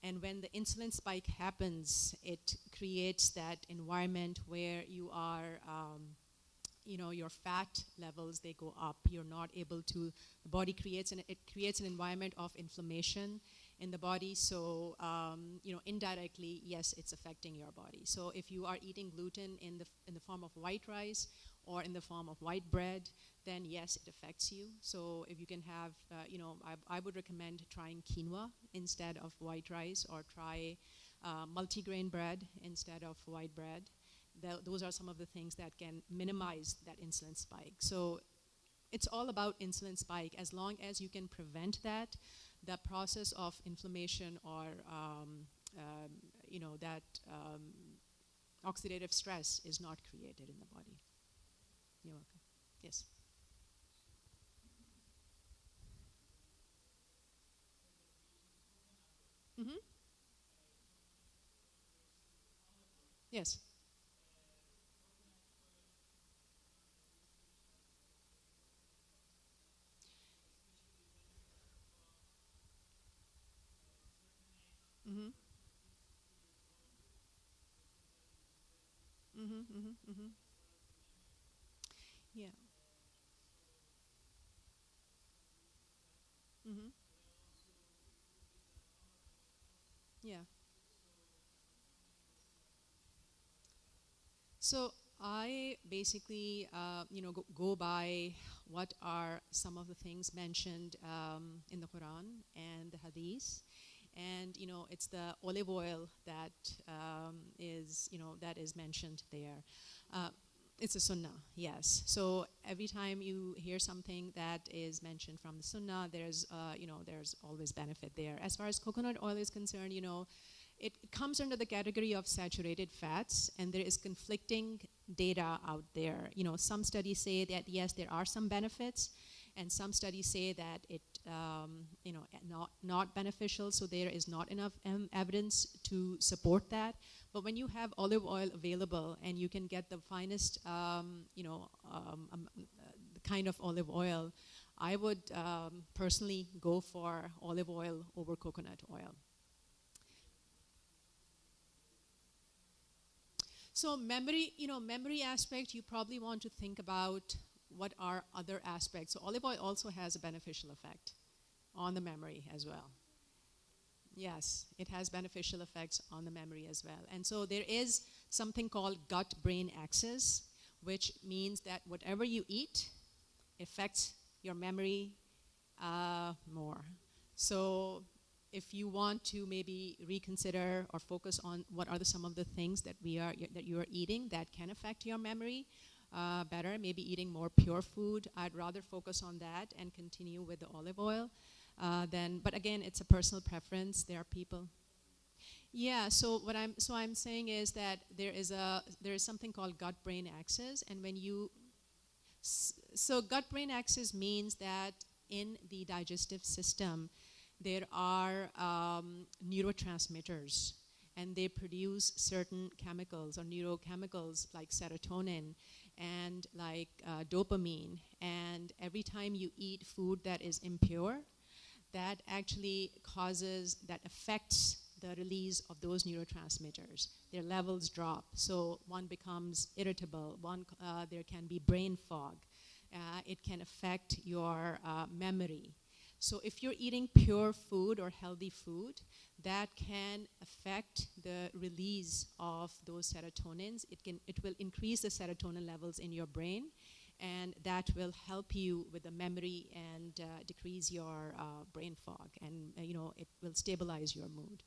And when the insulin spike happens, it creates that environment where you are, your fat levels, they go up. You're not able to, the body creates an environment of inflammation in the body. So, indirectly, yes, it's affecting your body. So if you are eating gluten in the form of white rice or in the form of white bread, then yes, it affects you. So if you can have, I would recommend trying quinoa instead of white rice, or try multigrain bread instead of white bread. Those are some of the things that can minimize that insulin spike. So it's all about insulin spike. As long as you can prevent that, the process of inflammation or that oxidative stress is not created in the body. You're welcome. Yes. Mm-hmm. Yes. Mm-hmm. Mm-hmm. Mm-hmm. Mm-hmm. Yeah. Mm-hmm. Yeah. So I basically, go by what are some of the things mentioned in the Quran and the Hadith, and it's the olive oil that that is mentioned there. It's a sunnah, yes. So every time you hear something that is mentioned from the sunnah, there's always benefit there. As far as coconut oil is concerned, it comes under the category of saturated fats, and there is conflicting data out there. Some studies say that yes, there are some benefits, and some studies say that it, not beneficial. So there is not enough evidence to support that. But when you have olive oil available and you can get the finest, the kind of olive oil, I would personally go for olive oil over coconut oil. So memory aspect, you probably want to think about what are other aspects. So olive oil also has a beneficial effect on the memory as well. Yes, it has beneficial effects on the memory as well. And so there is something called gut-brain axis, which means that whatever you eat affects your memory more. So if you want to maybe reconsider or focus on what are some of the things that you are eating that can affect your memory better, maybe eating more pure food, I'd rather focus on that and continue with the olive oil. But again, it's a personal preference. There are people. Yeah. So I'm saying is that there is something called gut-brain axis, and when you so gut-brain axis means that in the digestive system there are neurotransmitters, and they produce certain chemicals or neurochemicals like serotonin and like dopamine. And every time you eat food that is impure, that actually affects the release of those neurotransmitters. Their levels drop, so one becomes irritable, there can be brain fog. It can affect your memory. So if you're eating pure food or healthy food, that can affect the release of those serotonins. It will increase the serotonin levels in your brain, and that will help you with the memory and decrease your brain fog, and it will stabilize your mood.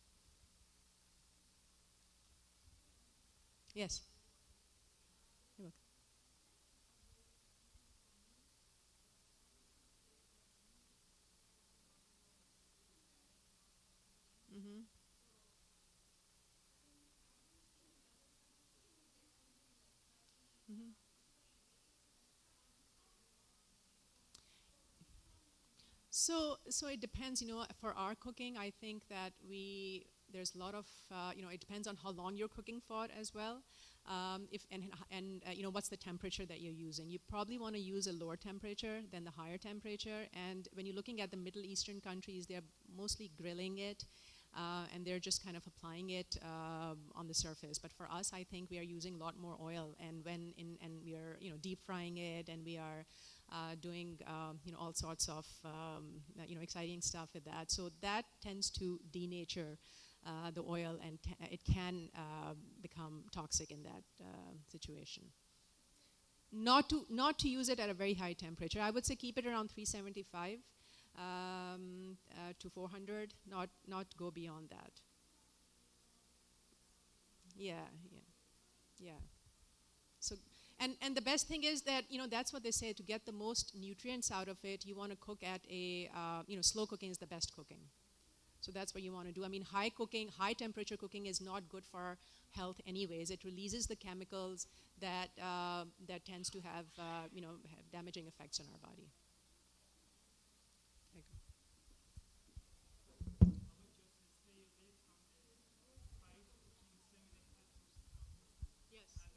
Yes. You're welcome. Mm-hmm. Mm-hmm. So it depends, for our cooking, I think that there's a lot of, it depends on how long you're cooking for as well. If and what's the temperature that you're using. You probably want to use a lower temperature than the higher temperature. And when you're looking at the Middle Eastern countries, they're mostly grilling it, and they're just kind of applying it on the surface. But for us, I think we are using a lot more oil, and and we are deep frying it, and we are doing all sorts of exciting stuff with that. So that tends to denature the oil, and it can become toxic in that situation. Not to use it at a very high temperature. I would say keep it around 375 to 400. Not go beyond that. Yeah. So, and the best thing is that that's what they say, to get the most nutrients out of it, you want to cook at a slow cooking is the best cooking. So that's what you want to do. I mean, high temperature cooking is not good for health anyways. It releases the chemicals that tends to have have damaging effects on our body. There you go. Yes.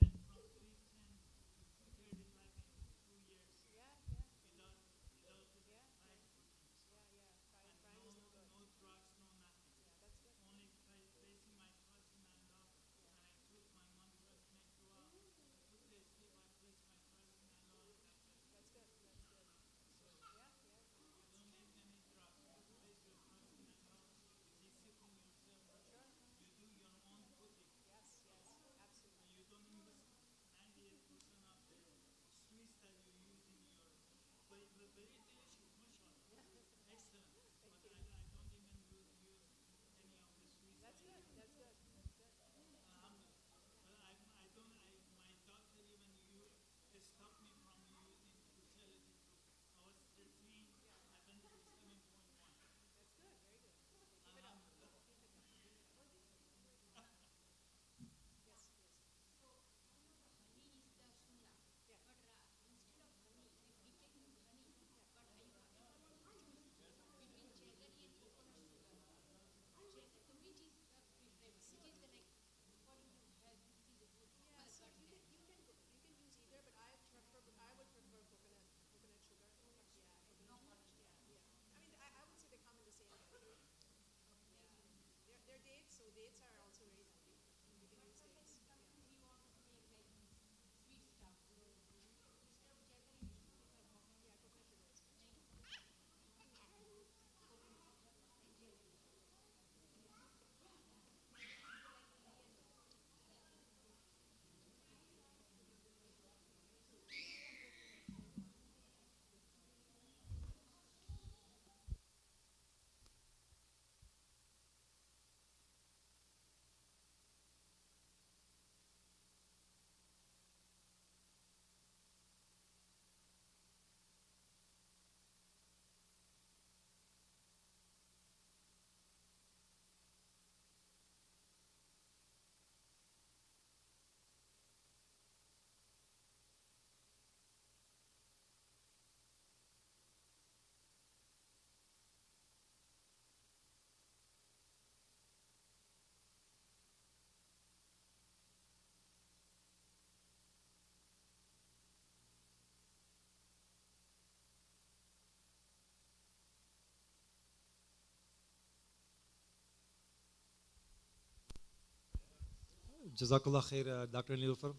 Jazakallah khair, Dr. Nilufar.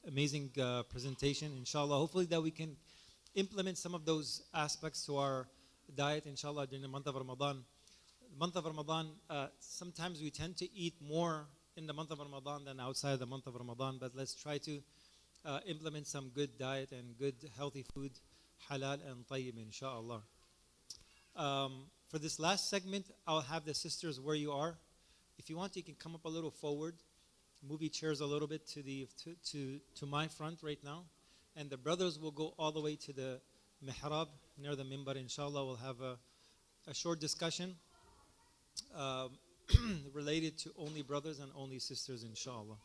Amazing presentation. Inshallah, hopefully that we can implement some of those aspects to our diet, inshallah, during the month of Ramadan. The month of Ramadan, sometimes we tend to eat more in the month of Ramadan than outside the month of Ramadan, but let's try to implement some good diet and good healthy food, halal and tayyib, inshallah. For this last segment, I'll have the sisters where you are. If you want, you can come up a little forward, move your chairs a little bit to my front right now, and the brothers will go all the way to the mihrab near the mimbar. Inshallah, we'll have a short discussion related to only brothers and only sisters, inshallah.